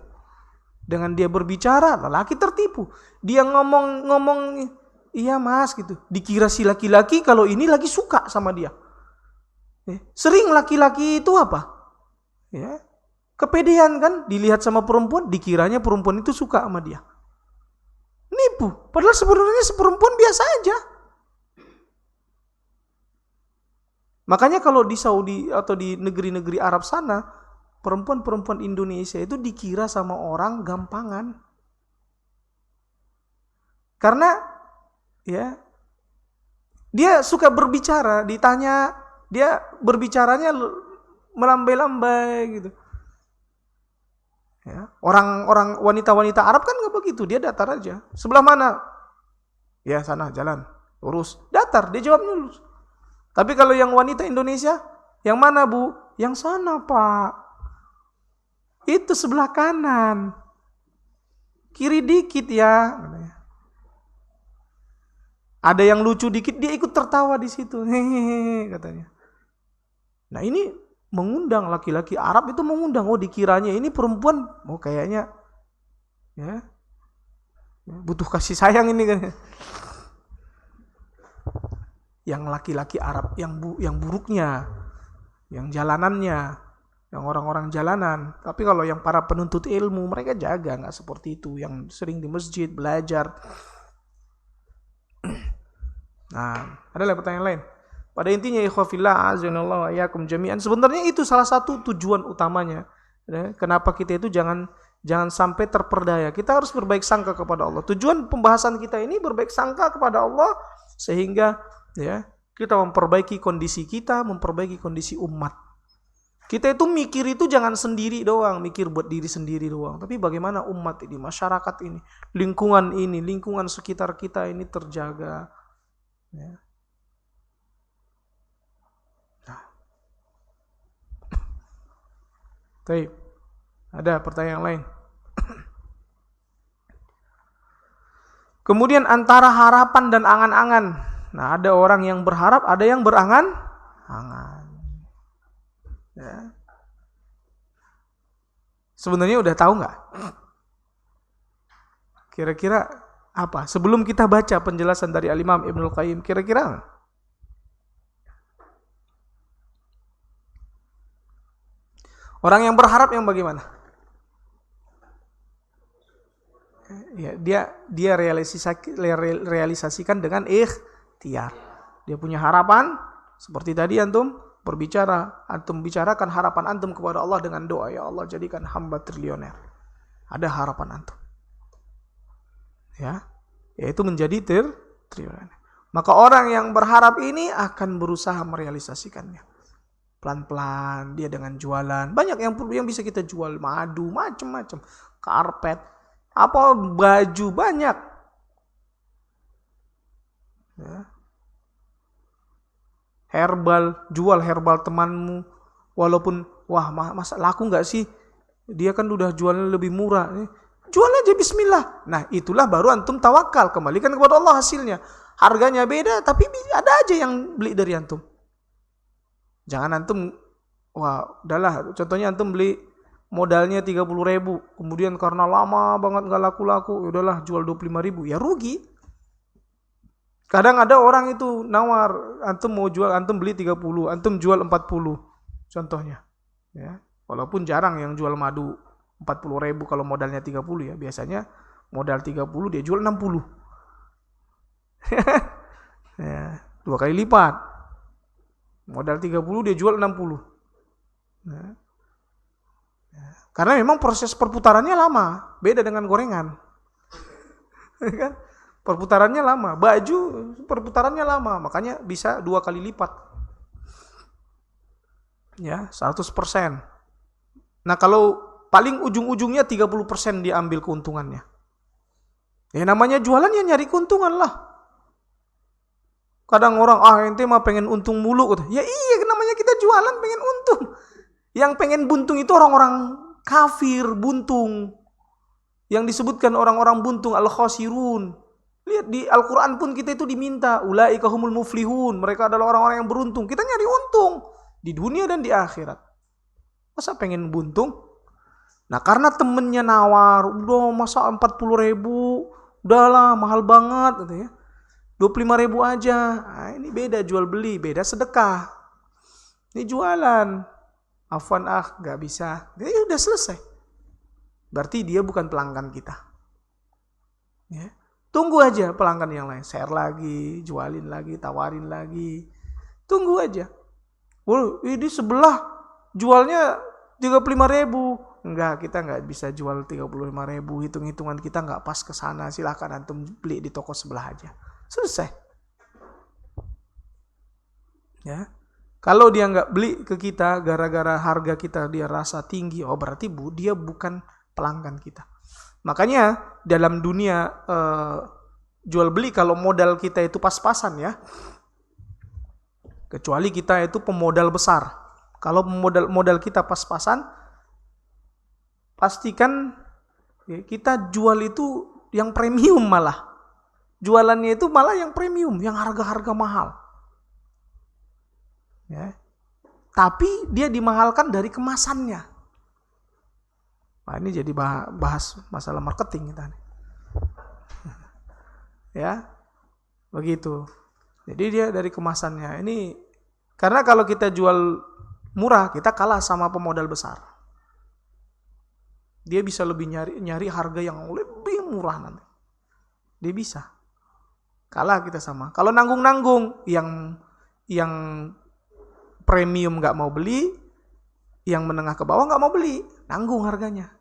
Dengan dia berbicara, lelaki tertipu. Dia ngomong, iya mas gitu. Dikira si laki-laki kalau ini lagi suka sama dia. Sering laki-laki itu apa? Ya, kepedean kan, dilihat sama perempuan, dikiranya perempuan itu suka sama dia. Nipu. Padahal sebenarnya perempuan biasa aja. Makanya kalau di Saudi atau di negeri-negeri Arab sana, perempuan-perempuan Indonesia itu dikira sama orang gampangan. Karena ya dia suka berbicara, ditanya, dia berbicaranya melambai-lambai gitu. Ya, orang wanita-wanita Arab kan nggak begitu, dia datar aja. Sebelah mana? Ya sana jalan, lurus. Datar, dia jawabnya lurus. Tapi kalau yang wanita Indonesia, yang mana bu? Yang sana pak. Itu sebelah kanan. Kiri dikit ya. Ada yang lucu dikit, dia ikut tertawa di situ. Hehehe, katanya. Nah ini mengundang laki-laki Arab itu mengundang. Oh dikiranya ini perempuan, kayaknya ya butuh kasih sayang ini kan. Yang laki-laki Arab yang buruknya, yang jalanannya, yang orang-orang jalanan. Tapi kalau yang para penuntut ilmu, mereka jaga, nggak seperti itu. Yang sering di masjid belajar. Nah, ada lagi pertanyaan lain. Pada intinya ikhwafillah azanallahu ayyakum jami'an, sebenarnya itu salah satu tujuan utamanya. Kenapa kita itu jangan sampai terperdaya. Kita harus berbaik sangka kepada Allah. Tujuan pembahasan kita ini berbaik sangka kepada Allah sehingga ya kita memperbaiki kondisi kita, memperbaiki kondisi umat. Kita itu mikir itu jangan sendiri doang, mikir buat diri sendiri doang. Tapi bagaimana umat ini, masyarakat ini, lingkungan sekitar kita ini terjaga. Ya. Nah. Baik. Ada pertanyaan lain? Kemudian antara harapan dan angan-angan. Nah, ada orang yang berharap, ada yang berangan-angan. Ya. Sebenarnya udah tahu nggak? Kira-kira apa? Sebelum kita baca penjelasan dari Al-Imam Ibnul Qayyim, kira-kira orang yang berharap yang bagaimana? Ya, dia realisasikan dengan ikhtiar. Dia punya harapan seperti tadi antum berbicara, antum bicarakan harapan antum kepada Allah dengan doa, ya Allah jadikan hamba triliuner. Ada harapan antum. Ya, yaitu menjadi triliuner. Maka orang yang berharap ini akan berusaha merealisasikannya. Pelan-pelan dia dengan jualan. Banyak yang bisa kita jual, madu, macam-macam, karpet, apa baju banyak. Ya. Herbal, jual herbal temanmu. Walaupun wah masa laku nggak sih? Dia kan udah jualnya lebih murah. Jual aja bismillah. Nah, itulah baru antum tawakal, kembalikan kepada Allah hasilnya. Harganya beda tapi ada aja yang beli dari antum. Jangan antum, wah udahlah, contohnya antum beli modalnya 30.000, kemudian karena lama banget gak laku-laku, udahlah jual 25.000, ya rugi. Kadang ada orang itu nawar, antum mau jual, antum beli 30, antum jual 40, contohnya. Ya, walaupun jarang yang jual madu 40.000 kalau modalnya 30 ya, biasanya modal 30 dia jual 60. Ya, 2 kali lipat. Modal 30 dia jual 60. Nah. Karena memang proses perputarannya lama, beda dengan gorengan. Kan? Perputarannya lama, baju perputarannya lama, makanya bisa 2 kali lipat. Ya, 100%. Nah, kalau paling ujung-ujungnya 30% diambil keuntungannya. Ya namanya jualan ya nyari keuntungan lah. Kadang orang, ente mah pengen untung mulu. Ya iya, namanya kita jualan pengen untung. Yang pengen buntung itu orang-orang kafir, buntung. Yang disebutkan orang-orang buntung, al-khasirun. Lihat di Al-Quran pun kita itu diminta, ulaika humul muflihun. Mereka adalah orang-orang yang beruntung. Kita nyari untung di dunia dan di akhirat. Masa pengen buntung? Nah karena temennya nawar, udah masa 40.000, udahlah mahal banget gitu ya. 25.000 aja. Nah, ini beda jual beli, beda sedekah. Ini jualan. Afwan gak bisa. Jadi udah selesai. Berarti dia bukan pelanggan kita. Ya. Tunggu aja pelanggan yang lain. Share lagi, jualin lagi, tawarin lagi. Tunggu aja. Ini sebelah jualnya 35.000. Enggak, kita nggak bisa jual 35.000. Hitung-hitungan kita nggak pas ke sana. Silahkan antum beli di toko sebelah aja. Selesai. Ya. Kalau dia nggak beli ke kita gara-gara harga kita dia rasa tinggi, oh berarti dia bukan pelanggan kita. Makanya dalam dunia jual beli kalau modal kita itu pas-pasan ya. Kecuali kita itu pemodal besar. Kalau modal kita pas-pasan, pastikan ya, kita jual itu yang premium malah. Jualannya itu malah yang premium, yang harga-harga mahal. Ya. Tapi dia dimahalkan dari kemasannya. Nah, ini jadi bahas masalah marketing kita nih. Ya. Begitu. Jadi dia dari kemasannya. Ini karena kalau kita jual murah, kita kalah sama pemodal besar. Dia bisa lebih nyari harga yang lebih murah nanti. Dia bisa. Kalah kita sama. Kalau nanggung-nanggung yang premium nggak mau beli, yang menengah ke bawah nggak mau beli, nanggung harganya.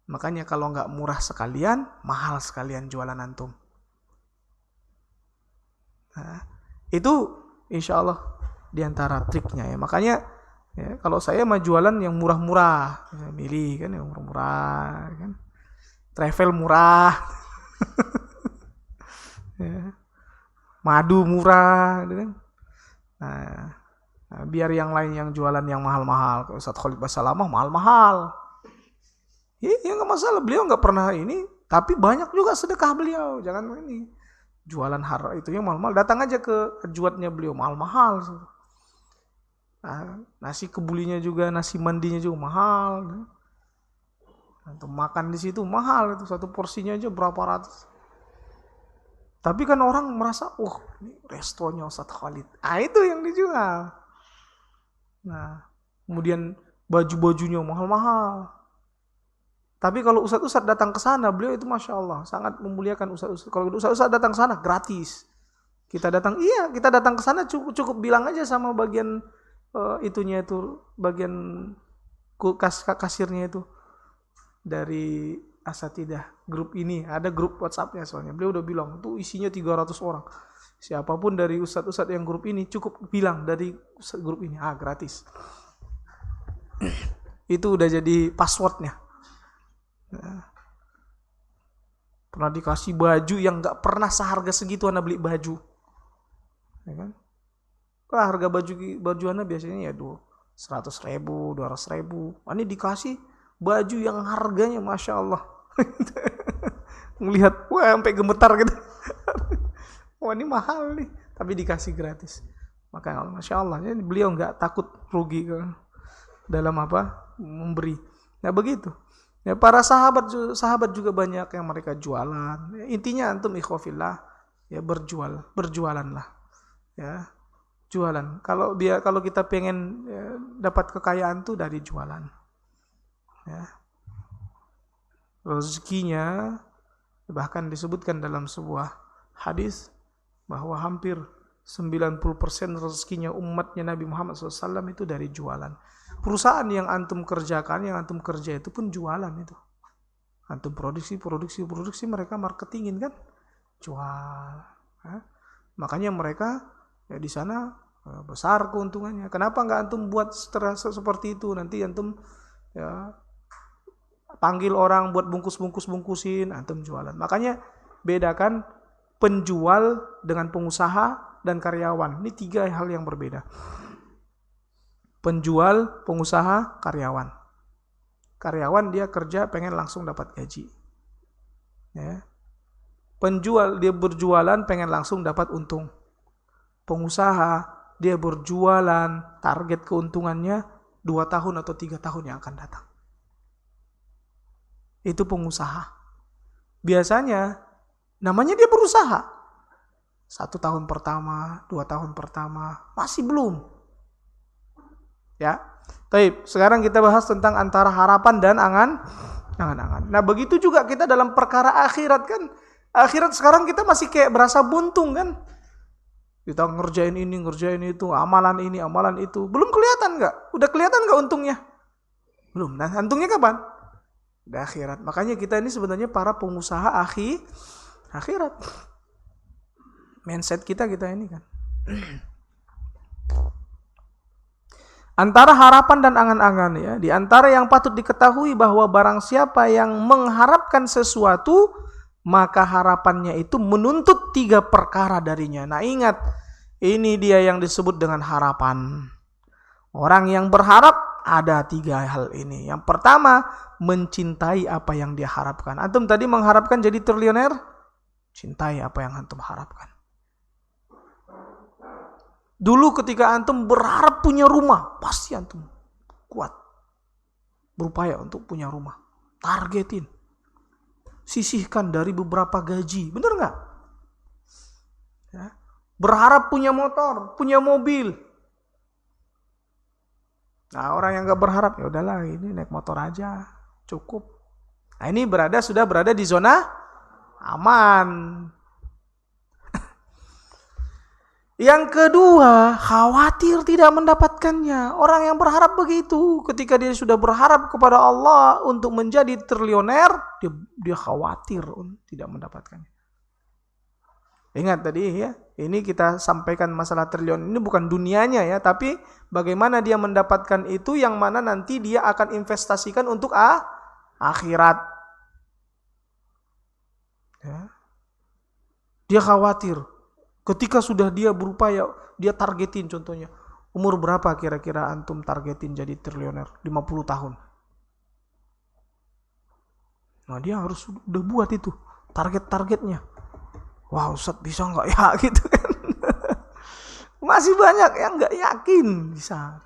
Makanya kalau nggak murah sekalian, mahal sekalian jualan antum. Nah, itu insya Allah diantara triknya ya. Makanya ya, kalau saya mah jualan yang murah-murah, milih kan yang murah-murah, kan travel murah. Ya. Madu murah gitu kan. Nah, biar yang lain yang jualan yang mahal-mahal. Kalau Ustaz Khalid Basalamah mahal-mahal. Ya nggak masalah, beliau nggak pernah ini. Tapi banyak juga sedekah beliau. Jangan ini jualan hara itu yang mahal-mahal. Datang aja ke juatnya beliau mahal-mahal. Nah, nasi kebulinya juga, nasi mandinya juga mahal. Untuk makan di situ mahal, itu satu porsinya aja berapa ratus. Tapi kan orang merasa, ini restonya Ustadz Khalid. Itu yang dijual. Nah, kemudian baju-bajunya mahal-mahal. Tapi kalau ustadz-ustadz datang ke sana, beliau itu Masya Allah sangat memuliakan ustadz-ustadz. Kalau ustadz-ustadz datang ke sana gratis. Kita datang ke sana cukup bilang aja sama bagian itunya itu, bagian kasirnya itu dari Asatidah grup ini, ada grup WhatsApp-nya soalnya. Beliau udah bilang, tuh isinya 300 orang. Siapapun dari ustadz-ustadz yang grup ini cukup bilang dari grup ini, gratis. Itu udah jadi passwordnya. Nah, pernah dikasih baju yang gak pernah seharga segitu Anda beli baju. Ya kan? Harga baju Anda biasanya ya 100.000, 200.000. Ini dikasih baju yang harganya Masya Allah. Melihat, sampai gemetar gitu. Ini mahal nih, tapi dikasih gratis. Maka Masya Allah, jadi beliau nggak takut rugi dalam memberi. Nah begitu. Ya, para sahabat juga banyak yang mereka jualan. Ya, intinya antum ikhwafillah, ya berjualanlah. Ya, jualan. Kalau kita pengen dapat kekayaan tuh dari jualan. Ya. Rezekinya bahkan disebutkan dalam sebuah hadis bahwa hampir 90% rezekinya umatnya Nabi Muhammad SAW itu dari jualan. Perusahaan yang antum kerjakan, yang antum kerja itu pun jualan itu. Antum produksi mereka marketingin kan, jual. Ya. Makanya mereka ya di sana besar keuntungannya. Kenapa nggak antum buat seperti itu? Nanti antum ya panggil orang buat bungkusin, antum jualan. Makanya bedakan penjual dengan pengusaha dan karyawan. Ini 3 hal yang berbeda. Penjual, pengusaha, karyawan. Karyawan dia kerja pengen langsung dapat gaji. Ya. Penjual dia berjualan pengen langsung dapat untung. Pengusaha dia berjualan target keuntungannya 2 tahun atau 3 tahun yang akan datang. Itu pengusaha. Biasanya namanya dia berusaha. 1 tahun pertama, 2 tahun pertama, masih belum. Ya. Baik, sekarang kita bahas tentang antara harapan dan angan-angan. Nah, begitu juga kita dalam perkara akhirat kan. Akhirat sekarang kita masih kayak berasa buntung kan. Kita ngerjain ini, ngerjain itu, amalan ini, amalan itu. Belum kelihatan enggak? Udah kelihatan enggak untungnya? Belum. Nah, untungnya kapan? Di akhirat. Makanya kita ini sebenarnya para pengusaha akhirat. Mindset kita ini kan. Antara harapan dan angan-angan ya. Di antara yang patut diketahui bahwa barang siapa yang mengharapkan sesuatu, maka harapannya itu menuntut 3 perkara darinya. Nah ingat, ini dia yang disebut dengan harapan. Orang yang berharap ada 3 hal ini. Yang pertama, mencintai apa yang dia harapkan. Antum tadi mengharapkan jadi triliuner? Cintai apa yang antum harapkan. Dulu ketika antum berharap punya rumah, pasti antum kuat. Berupaya untuk punya rumah. Targetin. Sisihkan dari beberapa gaji. Bener gak? Ya. Berharap punya motor, punya mobil. Nah orang yang gak berharap, ya udahlah ini naik motor aja, cukup. Nah ini sudah berada di zona aman. Yang kedua, khawatir tidak mendapatkannya. Orang yang berharap begitu, ketika dia sudah berharap kepada Allah untuk menjadi triliuner, dia khawatir tidak mendapatkannya. Ingat tadi ya, ini kita sampaikan masalah triliun ini bukan dunianya ya, tapi bagaimana dia mendapatkan itu yang mana nanti dia akan investasikan untuk akhirat. Ya. Dia khawatir. Ketika sudah dia berupaya, dia targetin contohnya. Umur berapa kira-kira antum targetin jadi triliuner? 50 tahun. Nah dia harus udah buat itu. Target-targetnya. Wah Ustadz bisa gak ya gitu kan. Masih banyak yang gak yakin bisa.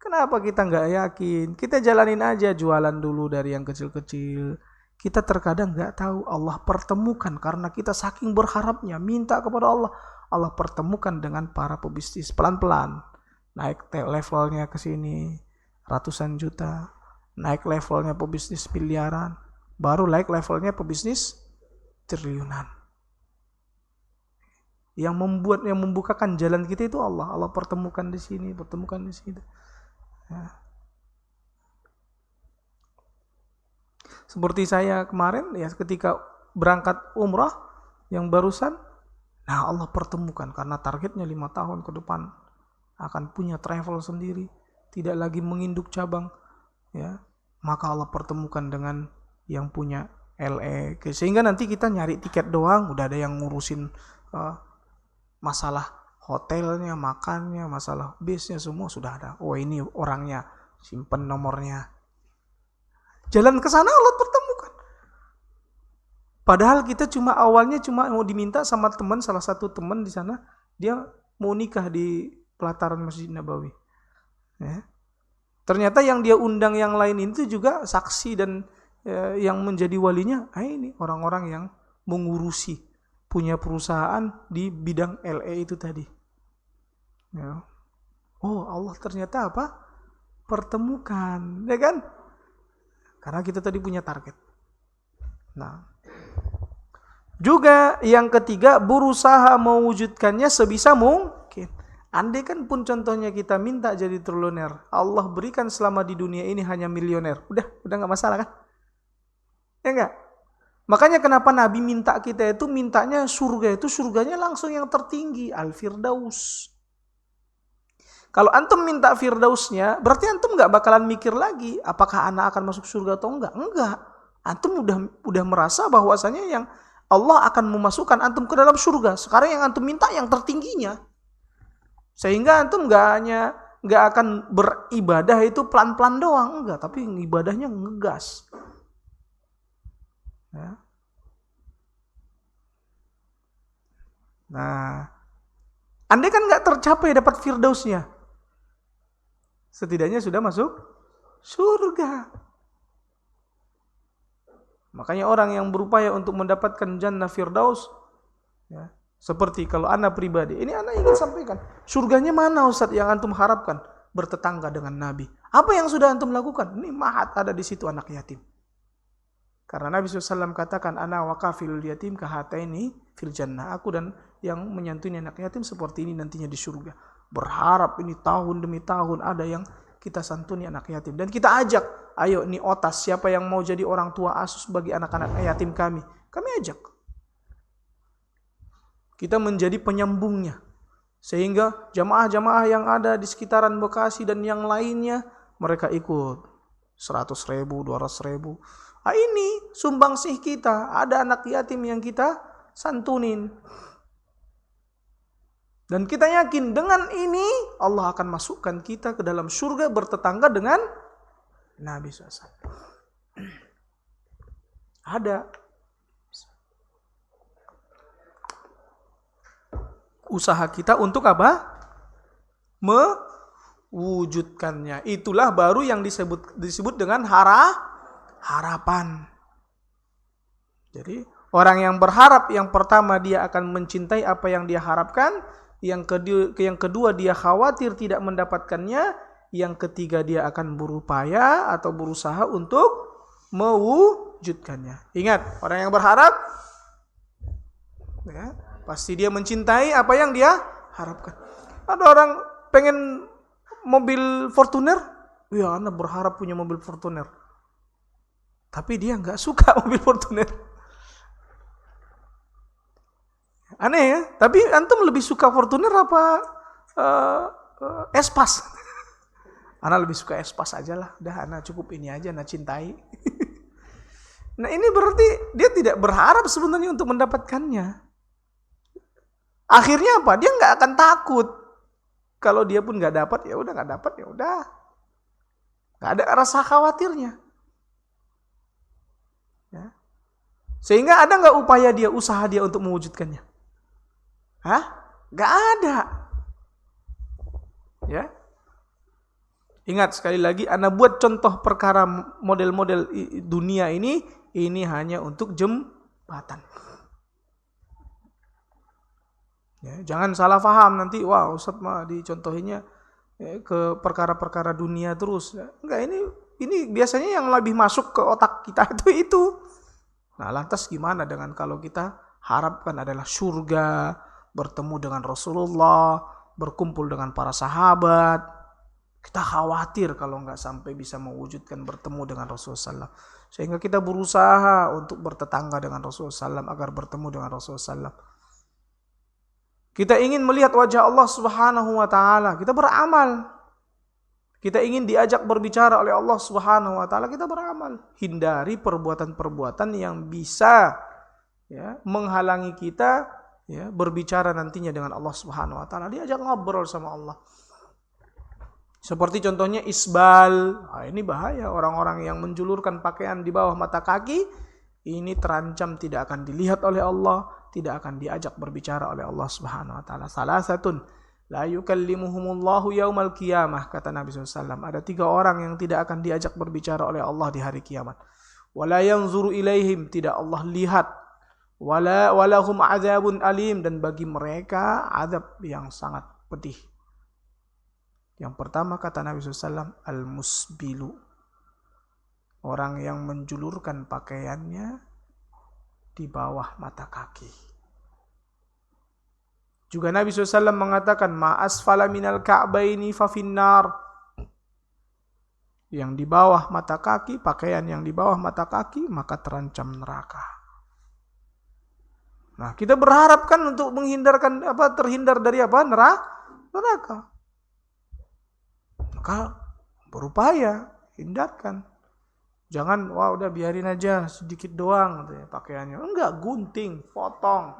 Kenapa kita nggak yakin? Kita jalanin aja, jualan dulu dari yang kecil-kecil. Kita terkadang nggak tahu Allah pertemukan karena kita saking berharapnya, minta kepada Allah. Allah pertemukan dengan para pebisnis pelan-pelan. Naik levelnya ke sini, ratusan juta. Naik levelnya pebisnis miliaran. Baru naik levelnya pebisnis triliunan. Yang membukakan jalan kita itu Allah. Allah pertemukan di sini, pertemukan di sini. Ya. Seperti saya kemarin ya ketika berangkat umrah yang barusan, nah Allah pertemukan karena targetnya 5 tahun ke depan akan punya travel sendiri, tidak lagi menginduk cabang, ya. Maka Allah pertemukan dengan yang punya LE, sehingga nanti kita nyari tiket doang, udah ada yang ngurusin masalah hotelnya, makannya, masalah bisnya semua sudah ada. Oh ini orangnya, simpen nomornya. Jalan ke sana Allah pertemukan. Padahal kita awalnya cuma mau diminta sama teman, salah satu teman di sana, dia mau nikah di pelataran Masjid Nabawi. Ya. Ternyata yang dia undang yang lain itu juga saksi dan yang menjadi walinya, ini orang-orang yang mengurusi, punya perusahaan di bidang LE itu tadi. Ya. Oh Allah ternyata apa? Pertemukan, ya kan? Karena kita tadi punya target. Nah, juga yang ketiga, berusaha mewujudkannya sebisa mungkin. Andai kan pun contohnya kita minta jadi triliuner, Allah berikan selama di dunia ini hanya milioner, udah nggak masalah kan? Ya enggak? Makanya kenapa Nabi minta kita itu mintanya surga, itu surganya langsung yang tertinggi, Al-Firdaus. Kalau antum minta Firdausnya, berarti antum nggak bakalan mikir lagi apakah anak akan masuk surga atau enggak. Enggak. Antum udah merasa bahwasanya yang Allah akan memasukkan antum ke dalam surga. Sekarang yang antum minta yang tertingginya. Sehingga antum nggak akan beribadah itu pelan-pelan doang, enggak, tapi ibadahnya ngegas. Ya. Nah, andai kan nggak tercapai dapat Firdausnya, setidaknya sudah masuk surga. Makanya orang yang berupaya untuk mendapatkan jannah Firdaus, ya, seperti kalau ana pribadi, ini ana ingin sampaikan, surganya mana Ustaz yang antum harapkan? Bertetangga dengan Nabi. Apa yang sudah antum lakukan? Ini mahat ada di situ anak yatim. Karena Nabi SAW katakan, ana wa kafilul yatim kahataini fil jannah. Aku dan yang menyantuni anak yatim seperti ini nantinya di surga. Berharap ini tahun demi tahun ada yang kita santuni anak yatim. Dan kita ajak, ayo nih otas, siapa yang mau jadi orang tua asuh bagi anak-anak yatim kami? Kami ajak. Kita menjadi penyambungnya. Sehingga jamaah-jamaah yang ada di sekitaran Bekasi dan yang lainnya, mereka ikut 100.000, 200.000. Ini sumbangsih kita, ada anak yatim yang kita santunin. Dan kita yakin dengan ini Allah akan masukkan kita ke dalam surga bertetangga dengan Nabi SAW. Ada usaha kita untuk apa? Mewujudkannya. Itulah baru yang disebut dengan harapan. Jadi orang yang berharap, yang pertama dia akan mencintai apa yang dia harapkan. Yang kedua dia khawatir tidak mendapatkannya. Yang ketiga dia akan berupaya atau berusaha untuk mewujudkannya. Ingat, orang yang berharap, ya, pasti dia mencintai apa yang dia harapkan. Ada orang pengen mobil Fortuner, ya Anda berharap punya mobil Fortuner. Tapi dia nggak suka mobil Fortuner. Aneh ya, tapi antum lebih suka Fortuner apa Espas? Ana lebih suka Espas aja lah, udah Ana cukup ini aja, Ana cintai. Nah ini berarti dia tidak berharap sebenarnya untuk mendapatkannya. Akhirnya apa? Dia nggak akan takut. Kalau dia pun nggak dapat, ya udah nggak dapat, ya udah, nggak ada rasa khawatirnya. Ya. Sehingga ada nggak upaya dia, usaha dia untuk mewujudkannya? Hah? Nggak ada. Ya. Ingat sekali lagi, ana buat contoh perkara model-model dunia ini hanya untuk jembatan. Ya, jangan salah paham nanti, wah Ustadz mah dicontohinya ke perkara-perkara dunia terus. Enggak, ini biasanya yang lebih masuk ke otak kita itu. Nah, lantas gimana dengan kalau kita harapkan adalah surga, bertemu dengan Rasulullah, berkumpul dengan para sahabat. Kita khawatir kalau nggak sampai bisa mewujudkan bertemu dengan Rasulullah SAW. Sehingga kita berusaha untuk bertetangga dengan Rasulullah SAW agar bertemu dengan Rasulullah SAW. Kita ingin melihat wajah Allah Subhanahu wa taala, kita beramal. Kita ingin diajak berbicara oleh Allah Subhanahu wa taala, kita beramal. Hindari perbuatan-perbuatan yang bisa menghalangi kita berbicara nantinya dengan Allah Subhanahu wa taala. Diajak ngobrol sama Allah. Seperti contohnya isbal. Nah, ini bahaya, orang-orang yang menjulurkan pakaian di bawah mata kaki, ini terancam tidak akan dilihat oleh Allah, tidak akan diajak berbicara oleh Allah Subhanahu wa taala. Salasatun la yukallimuhumullahu yaumal qiyamah, kata Nabi SAW. Ada 3 orang yang tidak akan diajak berbicara oleh Allah di hari kiamat. Wala yanzuru ilaihim, tidak Allah lihat. Walahum azabun alim, dan bagi mereka azab yang sangat pedih. Yang pertama kata Nabi SAW, al-musbilu, orang yang menjulurkan pakaiannya di bawah mata kaki. Juga Nabi SAW mengatakan, ma asfala minal ka'baini fa finnar, yang di bawah mata kaki, pakaian yang di bawah mata kaki, maka terancam neraka. Nah, kita berharap kan untuk terhindar dari neraka. Maka berupaya hindarkan. Jangan udah biarin aja sedikit doang pakaiannya. Enggak, gunting, potong.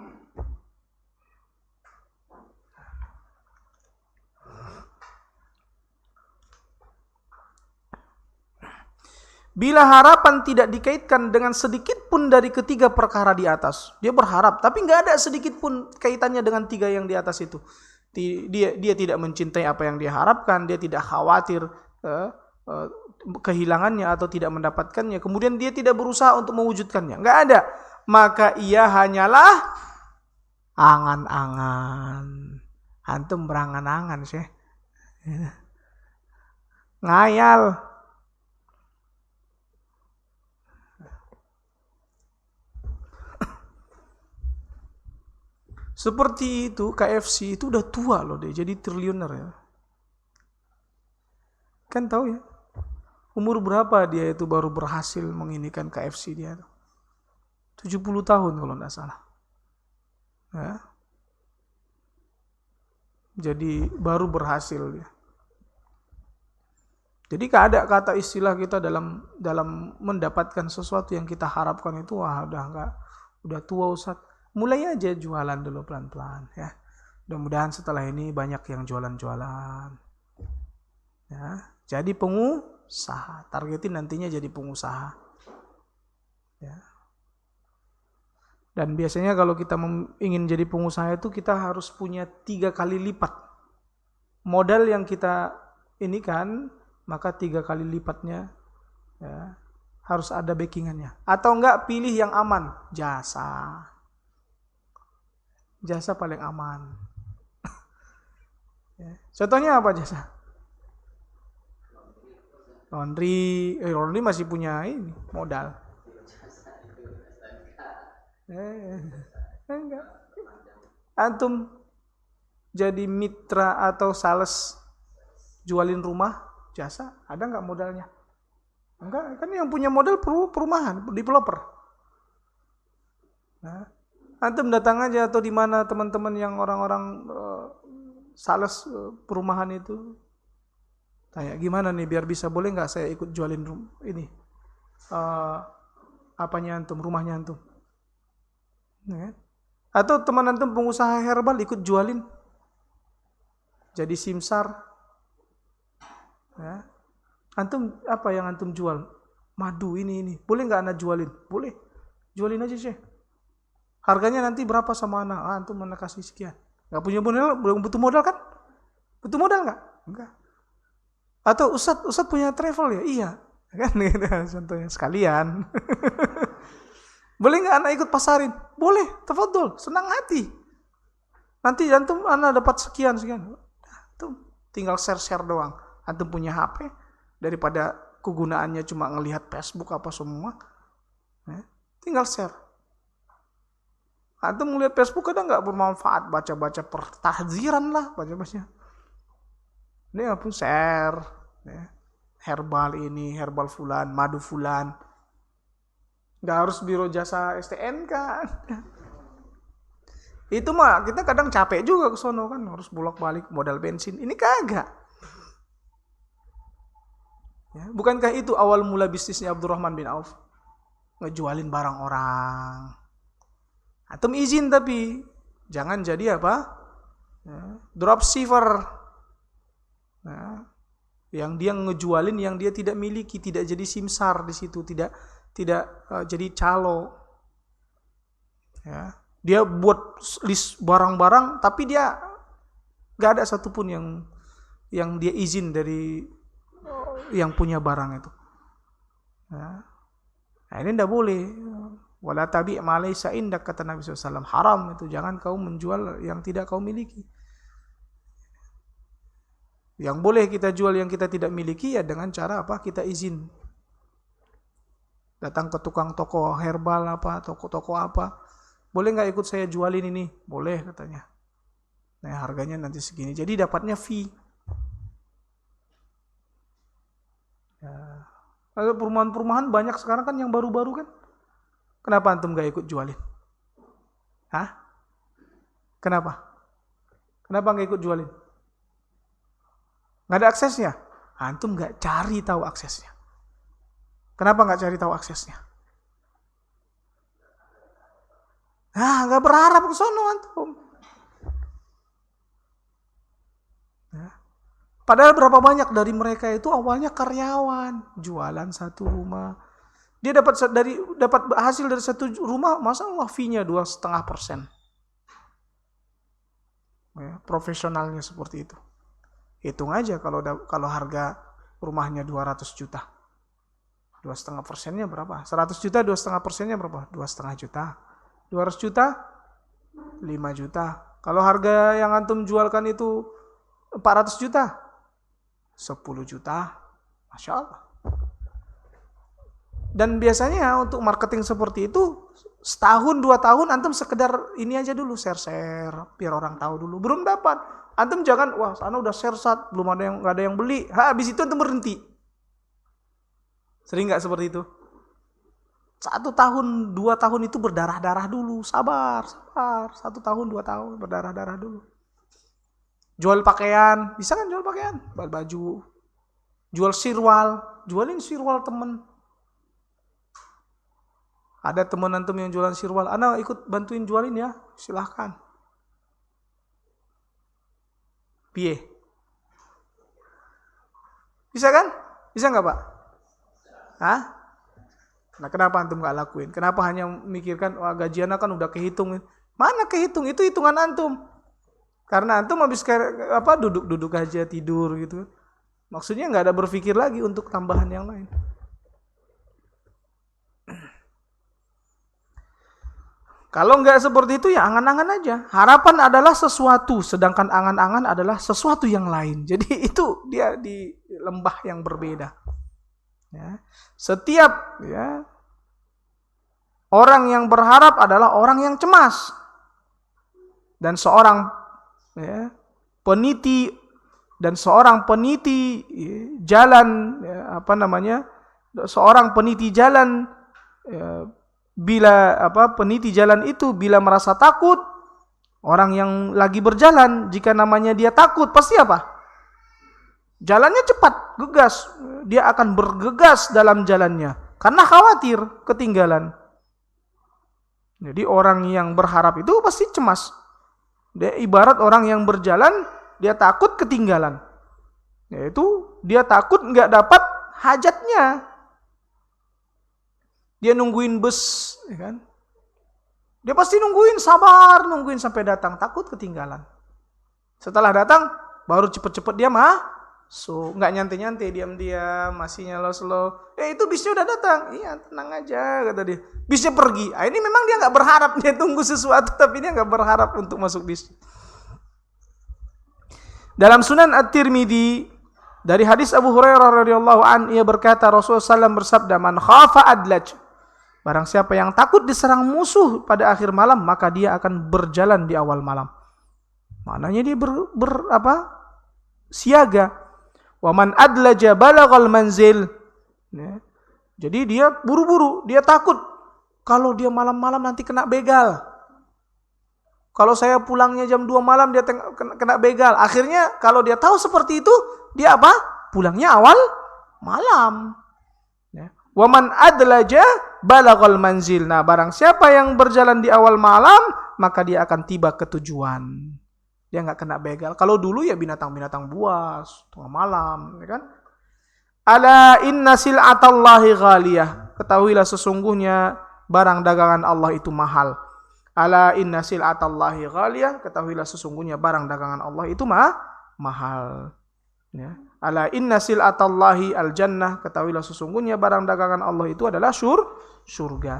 Bila harapan tidak dikaitkan dengan sedikit pun dari ketiga perkara di atas, dia berharap, tapi nggak ada sedikit pun kaitannya dengan 3 yang di atas itu. Dia tidak mencintai apa yang dia harapkan, dia tidak khawatir kehilangannya atau tidak mendapatkannya, kemudian dia tidak berusaha untuk mewujudkannya, nggak ada, maka ia hanyalah angan-angan. Antum berangan-angan sih, ngayal. Seperti itu, KFC itu udah tua loh dia, jadi triliuner ya. Kan tahu ya, umur berapa dia itu baru berhasil menginikan KFC dia. 70 tahun kalau tidak salah. Ya. Jadi baru berhasil dia. Jadi ada kata istilah kita dalam mendapatkan sesuatu yang kita harapkan itu, udah tua Ustaz. Mulai aja jualan dulu pelan-pelan ya. Mudah-mudahan setelah ini banyak yang jualan-jualan. Ya, jadi pengusaha. Targetin nantinya jadi pengusaha. Ya. Dan biasanya kalau kita ingin jadi pengusaha itu kita harus punya 3 kali lipat modal yang kita ini kan, maka 3 kali lipatnya ya, harus ada backingannya. Atau enggak, pilih yang aman, jasa paling aman. Ya. Contohnya apa jasa? Laundry masih punya ini modal. Enggak. Antum jadi mitra atau sales jualin rumah, jasa, ada enggak modalnya? Enggak, kan yang punya modal perumahan, developer. Nah, antum datang aja atau di mana teman-teman yang orang-orang sales perumahan itu, tanya gimana nih biar bisa, boleh nggak saya ikut jualin ini apanya antum, rumahnya antum, ya. Atau teman antum pengusaha herbal ikut jualin, jadi simsar, ya. Antum apa yang antum jual? Madu ini, boleh nggak anak jualin? Boleh, jualin aja sih. Harganya nanti berapa sama anak? Antum mana kasih sekian. Gak punya modal, belum butuh modal kan? Butuh modal nggak? Enggak. Atau Ustadz punya travel ya? Iya. Kan gitu contohnya sekalian. Boleh nggak anak ikut pasarin? Boleh, tafadhol, senang hati. Nanti antum anak dapat sekian. Antum tinggal share doang. Antum punya HP, daripada kegunaannya cuma ngelihat Facebook apa semua, tinggal share. Antum ngelihat Facebook kadang nggak bermanfaat, baca-baca pertahziran lah, baca-baca. Ini apa share, herbal ini, herbal fulan, madu fulan. Nggak harus biro jasa STNK. Itu mah kita kadang capek juga ke sono kan, harus bolak-balik modal bensin. Ini kagak. Ya, bukankah itu awal mula bisnisnya Abdurrahman bin Auf? Ngejualin barang orang. Antum izin tapi jangan jadi apa? Dropshipper. Nah, yang dia ngejualin yang dia tidak miliki, tidak jadi simsar di situ, tidak jadi calo. Ya, dia buat list barang-barang, tapi dia gak ada satupun yang dia izin dari yang punya barang itu. Ya. Nah, ini tidak boleh. Wala tabi' ma laysa indak, kata Nabi SAW. Haram itu, jangan kau menjual yang tidak kau miliki. Yang boleh kita jual yang kita tidak miliki ya dengan cara apa? Kita izin. Datang ke tukang toko herbal apa, toko apa, boleh nggak ikut saya jualin ini? Boleh katanya. Nah harganya nanti segini, jadi dapatnya fee. Ya. Ada perumahan-perumahan banyak sekarang kan yang baru-baru kan. Kenapa antum nggak ikut jualin? Hah? Kenapa nggak ikut jualin? Nggak ada aksesnya? Antum nggak cari tahu aksesnya. Kenapa nggak cari tahu aksesnya? Nggak berharap ke sono antum. Ya. Padahal berapa banyak dari mereka itu awalnya karyawan, jualan satu rumah. Dia dapat hasil dari satu rumah, masa Allah fee-nya 2,5%. Ya, profesionalnya seperti itu. Hitung aja kalau harga rumahnya 200 juta. 2,5%-nya berapa? 100 juta, 2,5%-nya berapa? 2,5 juta. 200 juta, 5 juta. Kalau harga yang antum jualkan itu 400 juta, 10 juta. Masya Allah. Dan biasanya untuk marketing seperti itu, setahun, 2 tahun, antum sekedar ini aja dulu, share, biar orang tahu dulu. Belum dapat. Antum jangan, wah sana udah share belum nggak ada yang beli. Habis itu antum berhenti. Sering nggak seperti itu? 1 tahun, 2 tahun itu berdarah-darah dulu. Sabar. 1 tahun, 2 tahun berdarah-darah dulu. Jual pakaian, bisa kan jual pakaian? Jual baju. Jual sirwal, jualin sirwal temen. Ada temen antum yang jualan sirwal, ana ikut bantuin jualin ya, silahkan. Piye? Bisa kan? Bisa nggak Pak? Hah? Nah kenapa antum gak lakuin? Kenapa hanya memikirkan wah gajian kan udah kehitung? Mana kehitung? Itu hitungan antum. Karena antum habis duduk aja tidur gitu. Maksudnya nggak ada berpikir lagi untuk tambahan yang lain. Kalau nggak seperti itu ya angan-angan aja. Harapan adalah sesuatu, sedangkan angan-angan adalah sesuatu yang lain. Jadi itu dia di lembah yang berbeda. Ya. Setiap orang yang berharap adalah orang yang cemas. Dan seorang peniti jalan seorang peniti jalan peniti jalan itu bila merasa takut, orang yang lagi berjalan jika namanya dia takut pasti apa? Jalannya cepat, gegas. Dia akan bergegas dalam jalannya karena khawatir ketinggalan. Jadi orang yang berharap itu pasti cemas. Dia ibarat orang yang berjalan, dia takut ketinggalan. Yaitu dia takut nggak dapat hajatnya. Dia nungguin bus, ya kan? Dia pasti nungguin, sabar, nungguin sampai datang, takut ketinggalan. Setelah datang, baru cepet-cepet dia So, nggak nyantai-nyantai, diam-diam, masih slow. Itu bisnya udah datang. Iya, tenang aja, kata dia. Bisnya pergi. Ini memang dia nggak berharap, dia tunggu sesuatu, tapi dia nggak berharap untuk masuk bis. Dalam Sunan At-Tirmidzi dari hadis Abu Hurairah radhiyallahu an, ia berkata, Rasulullah SAW bersabda, "Man khafa adlaj." Barang siapa yang takut diserang musuh pada akhir malam, maka dia akan berjalan di awal malam. Maknanya dia siaga. Wa man adlaja balaghal manzil. Ya. Jadi dia buru-buru, dia takut kalau dia malam-malam nanti kena begal. Kalau saya pulangnya jam 2 malam dia kena begal. Akhirnya kalau dia tahu seperti itu, dia apa? Pulangnya awal malam. Ya. Wa man adlaja balaghal manzil. Nah, barang siapa yang berjalan di awal malam, maka dia akan tiba ke tujuan. Dia nggak kena begal. Kalau dulu ya binatang-binatang buas, tengah malam, ya kan? Ala inna sil'atallahi ghaliyah. Ketahuilah sesungguhnya barang dagangan Allah itu mahal. Ala inna sil'atallahi ghaliyah. Ketahuilah sesungguhnya barang dagangan Allah itu mahal. Ya. Ala inna sil'atallahi al-jannah. Ketahuilah sesungguhnya barang dagangan Allah itu adalah surga.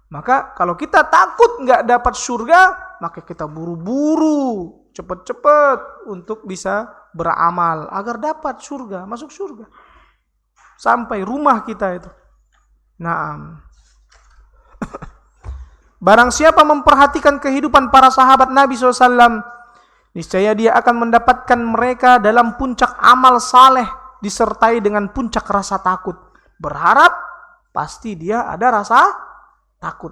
Maka kalau kita takut nggak dapat surga, maka kita buru-buru, cepat-cepat untuk bisa beramal agar dapat surga, masuk surga. Sampai rumah kita itu. Naam. Barang siapa memperhatikan kehidupan para sahabat Nabi SAW, niscaya dia akan mendapatkan mereka dalam puncak amal saleh, disertai dengan puncak rasa takut. Berharap, pasti dia ada rasa takut.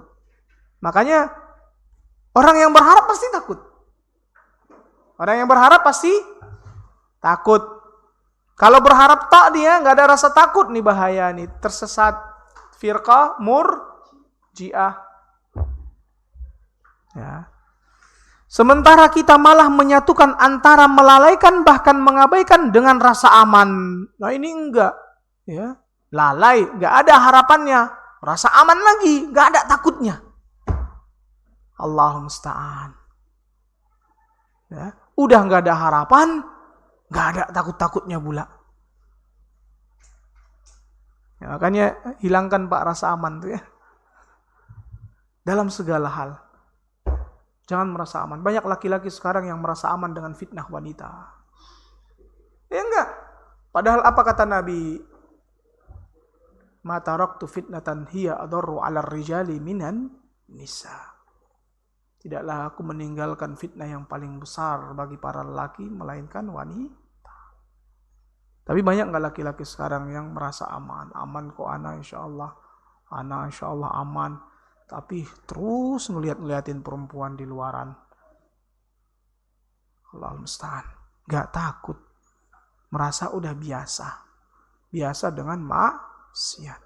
Makanya, orang yang berharap pasti takut. Orang yang berharap pasti takut. Kalau berharap tak dia, nggak ada rasa takut, nih bahaya nih. Tersesat. Firqah murji'ah. Ya. Sementara kita malah menyatukan antara melalaikan bahkan mengabaikan dengan rasa aman. Nah ini enggak, ya, lalai, enggak ada harapannya, rasa aman lagi, enggak ada takutnya. Allahumma musta'an. Ya, udah enggak ada harapan, enggak ada takut-takutnya pula. Ya, makanya hilangkan Pak rasa aman tuh ya. Dalam segala hal. Jangan merasa aman. Banyak laki-laki sekarang yang merasa aman dengan fitnah wanita. Ya enggak. Padahal apa kata Nabi? Ma taraktu fitnatan hiya adarru 'ala rijali minan nisa. Tidaklah aku meninggalkan fitnah yang paling besar bagi para lelaki melainkan wanita. Tapi banyak enggak laki-laki sekarang yang merasa aman? Aman kok ana insyaallah. Ana insyaallah aman. Tapi terus ngeliatin perempuan di luaran. Allahul musta'an. Gak takut. Merasa udah biasa. Biasa dengan maksiat.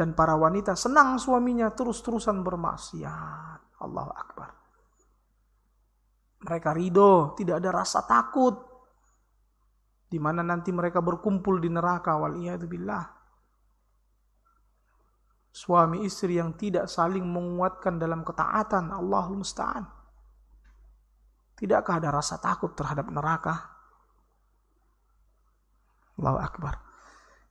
Dan para wanita senang suaminya terus-terusan bermaksiat. Allahu Akbar. Mereka ridho, tidak ada rasa takut. Di mana nanti mereka berkumpul di neraka. Waliyadzubillah. Suami istri yang tidak saling menguatkan dalam ketaatan. Allahul musta'an. Tidakkah ada rasa takut terhadap neraka? Allahu Akbar.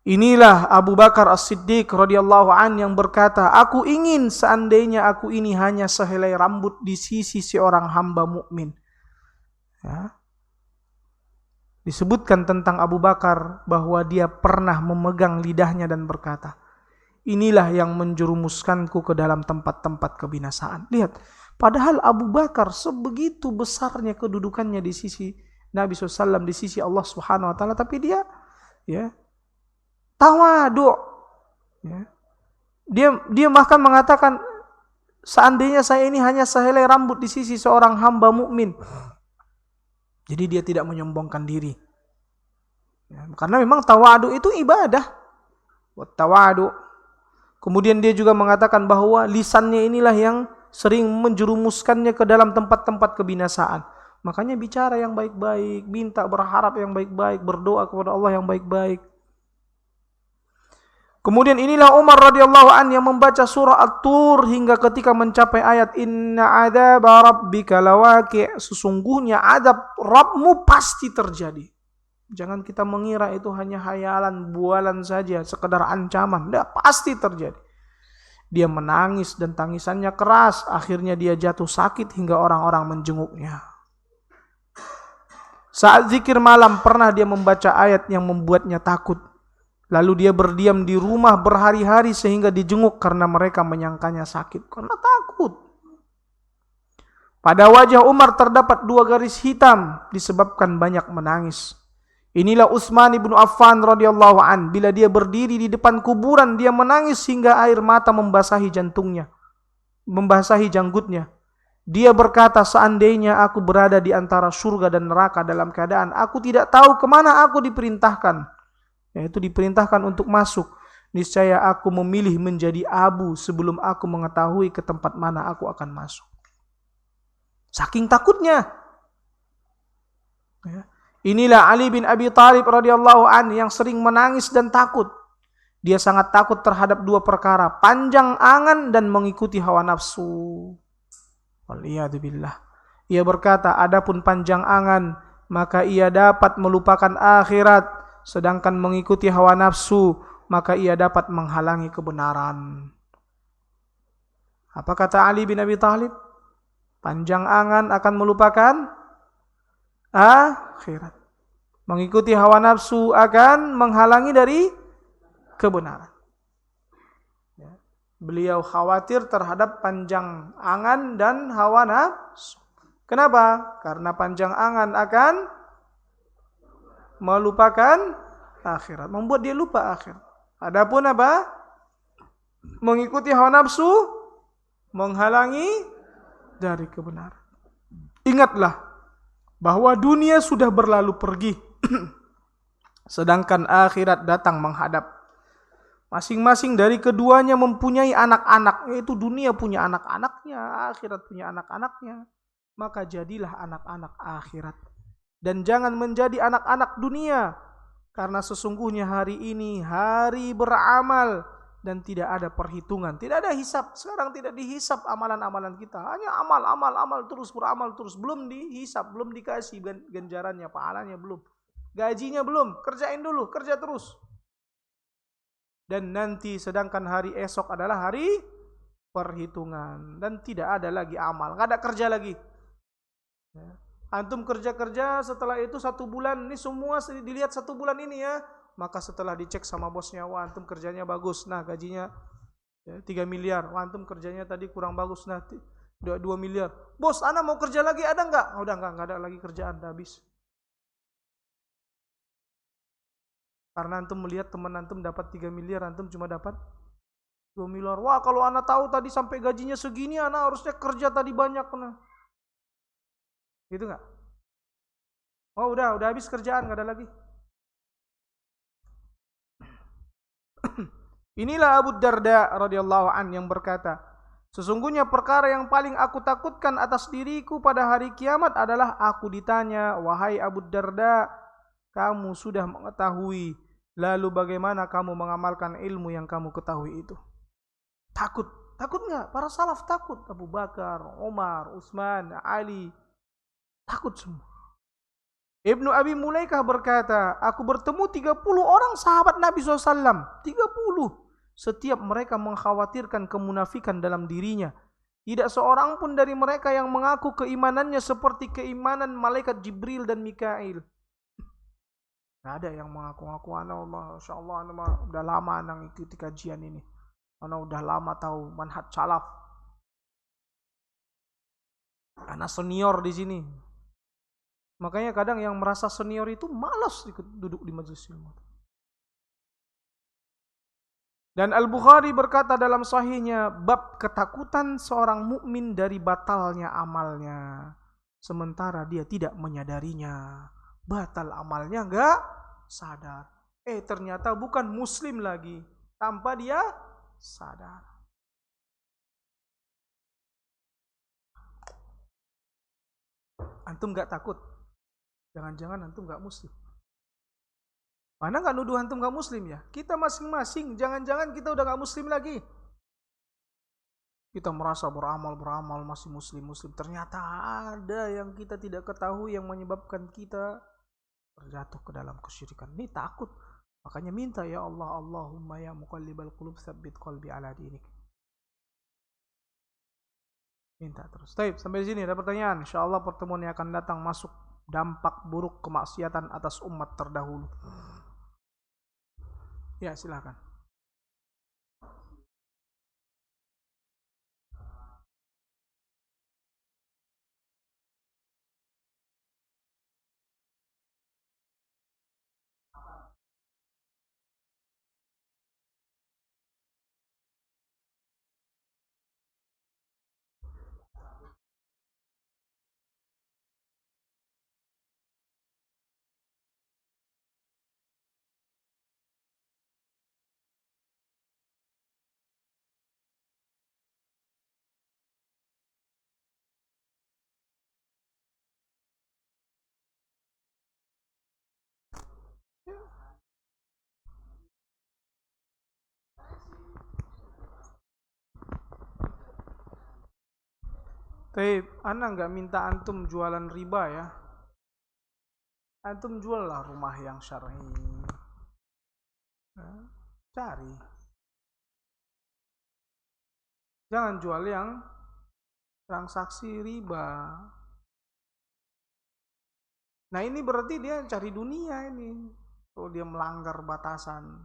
Inilah Abu Bakar As-Siddiq radhiyallahu an yang berkata, aku ingin seandainya aku ini hanya sehelai rambut di sisi seorang hamba mukmin. Ya. Disebutkan tentang Abu Bakar bahwa dia pernah memegang lidahnya dan berkata, inilah yang menjerumuskanku ke dalam tempat-tempat kebinasaan. Lihat, padahal Abu Bakar sebegitu besarnya kedudukannya di sisi Nabi SAW, di sisi Allah Subhanahu Wa Taala, tapi dia, ya, tawadu. Ya. Dia bahkan mengatakan, seandainya saya ini hanya sehelai rambut di sisi seorang hamba mukmin. Jadi dia tidak menyombongkan diri. Ya, karena memang tawadu itu ibadah. Tawadu. Kemudian dia juga mengatakan bahwa lisannya inilah yang sering menjerumuskannya ke dalam tempat-tempat kebinasaan. Makanya bicara yang baik-baik, minta berharap yang baik-baik, berdoa kepada Allah yang baik-baik. Kemudian inilah Umar radhiyallahu an yang membaca surah At-Tur hingga ketika mencapai ayat inna adzaba rabbika lawaqi', sesungguhnya adab Rabbmu pasti terjadi. Jangan kita mengira itu hanya hayalan, bualan saja, sekedar ancaman. Tidak, pasti terjadi. Dia menangis dan tangisannya keras, akhirnya dia jatuh sakit hingga orang-orang menjenguknya. Saat zikir malam pernah dia membaca ayat yang membuatnya takut. Lalu dia berdiam di rumah berhari-hari sehingga dijenguk karena mereka menyangkanya sakit. Karena takut. Pada wajah Umar terdapat 2 garis hitam disebabkan banyak menangis. Inilah Utsman ibnu Affan radhiyallahu an. Bila dia berdiri di depan kuburan, dia menangis hingga air mata membasahi jantungnya, membasahi janggutnya. Dia berkata, seandainya aku berada di antara surga dan neraka dalam keadaan aku tidak tahu kemana aku diperintahkan, yaitu diperintahkan untuk masuk, niscaya aku memilih menjadi abu sebelum aku mengetahui ke tempat mana aku akan masuk. Saking takutnya. Inilah Ali bin Abi Thalib radhiyallahu an yang sering menangis dan takut. Dia sangat takut terhadap 2 perkara, panjang angan dan mengikuti hawa nafsu. Waliyadzubillah. Ia berkata, adapun panjang angan, maka ia dapat melupakan akhirat, sedangkan mengikuti hawa nafsu, maka ia dapat menghalangi kebenaran. Apa kata Ali bin Abi Thalib? Panjang angan akan melupakan akhirat. Mengikuti hawa nafsu akan menghalangi dari kebenaran. Beliau khawatir terhadap panjang angan dan hawa nafsu. Kenapa? Karena panjang angan akan melupakan akhirat, membuat dia lupa akhirat. Adapun apa? Mengikuti hawa nafsu menghalangi dari kebenaran. Ingatlah bahwa dunia sudah berlalu pergi, sedangkan akhirat datang menghadap. Masing-masing dari keduanya mempunyai anak-anak, yaitu dunia punya anak-anaknya, akhirat punya anak-anaknya. Maka jadilah anak-anak akhirat. Dan jangan menjadi anak-anak dunia, karena sesungguhnya hari ini hari beramal dan tidak ada perhitungan, tidak ada hisab. Sekarang tidak dihisab amalan-amalan kita, hanya amal terus, beramal terus, belum dihisab, belum dikasih ganjarannya, pahalanya belum, gajinya belum, kerjain dulu, kerja terus. Dan nanti sedangkan hari esok adalah hari perhitungan dan tidak ada lagi amal, nggak ada kerja lagi. Antum kerja-kerja, setelah itu 1 bulan, ini semua dilihat 1 bulan ini ya, maka setelah dicek sama bosnya, wah antum kerjanya bagus, nah gajinya 3 miliar, wah antum kerjanya tadi kurang bagus, nah 2 miliar. Bos, ana mau kerja lagi, ada nggak? Udah nggak ada lagi kerjaan, udah habis. Karena antum melihat teman antum dapat 3 miliar, antum cuma dapat 2 miliar. Wah, kalau ana tahu tadi sampai gajinya segini, ana harusnya kerja tadi banyak. Nah. Gitu nggak? Oh, udah habis kerjaan, nggak ada lagi. Inilah Abu Darda radhiyallahu an yang berkata, sesungguhnya perkara yang paling aku takutkan atas diriku pada hari kiamat adalah aku ditanya, wahai Abu Darda, kamu sudah mengetahui, lalu bagaimana kamu mengamalkan ilmu yang kamu ketahui itu? Takut nggak? Para salaf takut. Abu Bakar, Umar, Utsman, Ali, takut semua. Ibnu Abi Mulaikah berkata, aku bertemu 30 orang sahabat Nabi SAW. 30. Setiap mereka mengkhawatirkan kemunafikan dalam dirinya. Tidak seorang pun dari mereka yang mengaku keimanannya seperti keimanan malaikat Jibril dan Mikail. Tidak ada yang mengaku-ngaku, Masya Allah, udah lama ngikuti kajian ini. Ana udah lama tahu manhaj salaf. Ana senior di sini. Makanya kadang yang merasa senior itu malas ikut duduk di majelis ilmu. Dan Al-Bukhari berkata dalam sahihnya, bab ketakutan seorang mukmin dari batalnya amalnya, sementara dia tidak menyadarinya. Batal amalnya enggak sadar. Ternyata bukan muslim lagi, tanpa dia sadar. Antum enggak takut? Jangan-jangan antum enggak muslim. Mana nggak nuduh antum nggak muslim ya? Kita masing-masing, jangan-jangan kita udah nggak muslim lagi. Kita merasa beramal masih muslim. Ternyata ada yang kita tidak ketahui yang menyebabkan kita terjatuh ke dalam kesyirikan. Ini takut. Makanya minta ya Allah, Allahumma ya muqallibal qulub tsabbit qalbi ala dinik. Minta terus. Baik, sampai di sini ada pertanyaan. Insyaallah pertemuan yang akan datang masuk dampak buruk kemaksiatan atas umat terdahulu. Ya, silakan. Taib, ana nggak minta antum jualan riba ya. Antum jual lah rumah yang syar'i. Ya, cari. Jangan jual yang transaksi riba. Nah ini berarti dia cari dunia ini. Kalau dia melanggar batasan.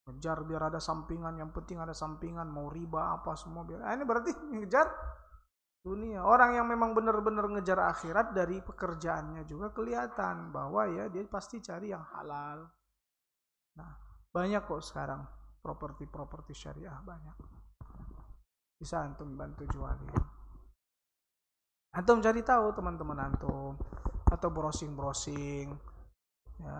Ngejar biar ada sampingan, yang penting ada sampingan, mau riba apa semua biar. Nah, ini berarti ngejar dunia. Orang yang memang benar-benar ngejar akhirat dari pekerjaannya juga kelihatan bahwa ya dia pasti cari yang halal. Nah, banyak kok sekarang properti syariah banyak. Bisa antum bantu jualin. Antum cari tahu teman-teman antum atau browsing ya.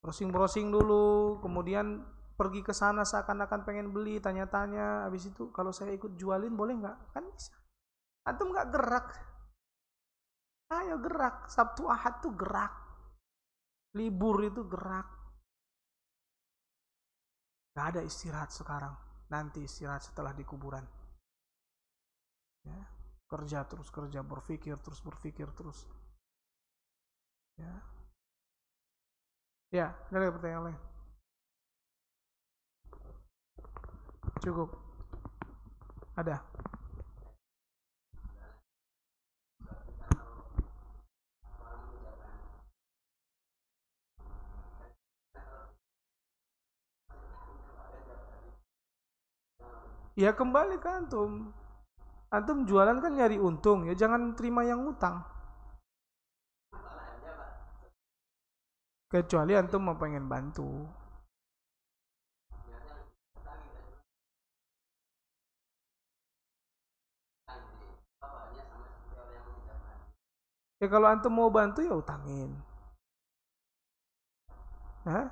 Browsing dulu, kemudian pergi ke sana seakan-akan pengen beli, tanya-tanya, habis itu kalau saya ikut jualin boleh nggak? Kan bisa. Antum nggak gerak, ayo gerak. Sabtu Ahad tuh gerak, libur itu gerak. Nggak ada istirahat sekarang, nanti istirahat setelah di kuburan. Ya, kerja terus kerja, berpikir terus. Ya, ada pertanyaan lain? Cukup. Ada. Ya kembali ke antum. Antum jualan kan nyari untung, ya jangan terima yang utang. Kecuali antum mau pengen bantu. Ya kalau antum mau bantu ya utangin. Hah?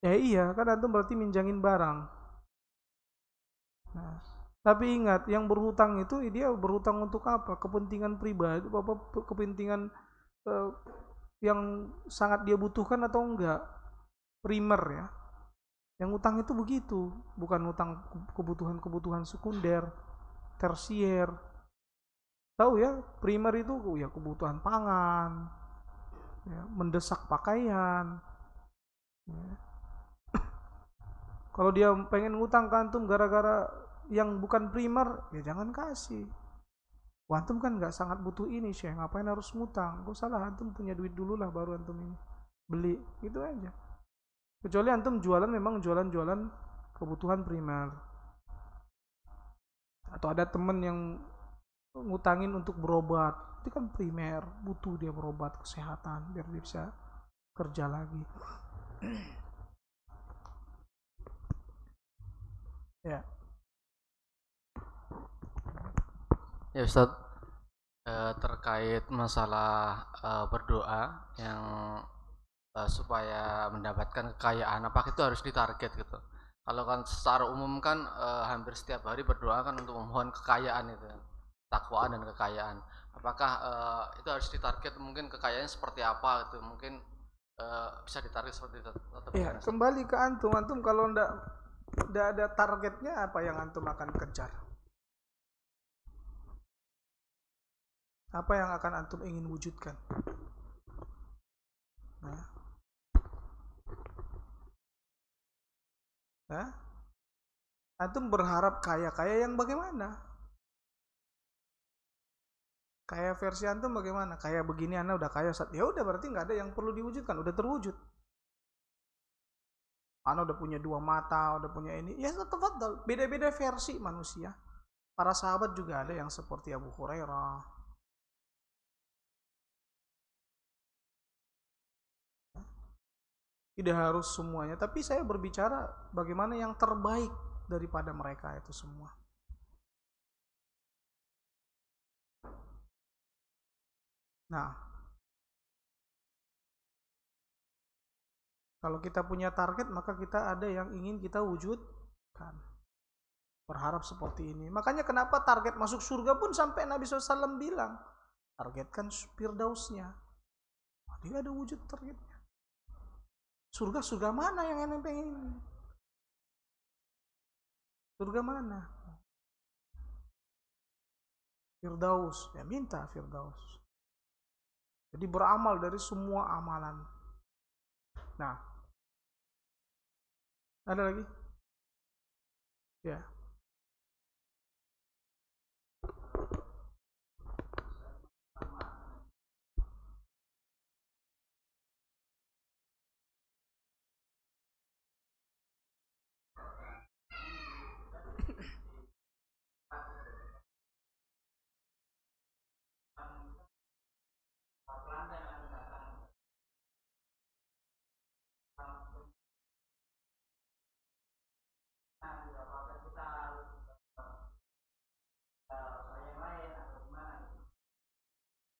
Ya iya, kan antum berarti minjangin barang. Nah, tapi ingat, yang berhutang itu dia berhutang untuk apa? Kepentingan pribadi, apa kepentingan eh, yang sangat dia butuhkan atau enggak? Primer ya. Yang utang itu begitu, bukan utang kebutuhan-kebutuhan sekunder, tersier. Tahu ya, primer itu ya kebutuhan pangan, ya, mendesak pakaian. Ya. Kalau dia pengen ngutang ke antum gara-gara yang bukan primer, ya jangan kasih. Wah, antum kan nggak sangat butuh ini sih, ngapain harus ngutang? Gak salah, antum punya duit dulu lah baru antum ini beli, gitu aja. Kecuali antum jualan memang jualan kebutuhan primer. Atau ada temen yang ngutangin untuk berobat, itu kan primer, butuh dia berobat kesehatan biar dia bisa kerja lagi. Ya. Ya Ustaz, terkait masalah berdoa yang supaya mendapatkan kekayaan, apakah itu harus ditarget gitu? Kalau kan secara umum kan hampir setiap hari berdoa kan untuk memohon kekayaan itu, takwaan dan kekayaan. Apakah itu harus ditarget, mungkin kekayaannya seperti apa gitu? Mungkin bisa ditarik seperti itu atau Ya, bagaimana? kembali ke antum. Antum kalau ndak ada targetnya, apa yang antum akan kejar? Apa yang akan antum ingin wujudkan? Nah, nah, antum berharap kaya yang bagaimana? Kaya versi antum bagaimana? Kaya begini ana udah kaya, ya udah berarti nggak ada yang perlu diwujudkan, udah terwujud. Ana udah punya 2 mata, udah punya ini. Ya tafadhal, beda-beda versi manusia. Para sahabat juga ada yang seperti Abu Hurairah. Tidak harus semuanya, tapi saya berbicara bagaimana yang terbaik daripada mereka itu semua. Nah, kalau kita punya target, maka kita ada yang ingin kita wujudkan. Berharap seperti ini. Makanya kenapa target masuk surga pun sampai Nabi SAW bilang, targetkan firdausnya. Dia ada wujud targetnya. Surga mana yang anda pengen? Surga mana? Firdaus, ya minta firdaus. Jadi beramal dari semua amalan. Nah, ada lagi? Ya.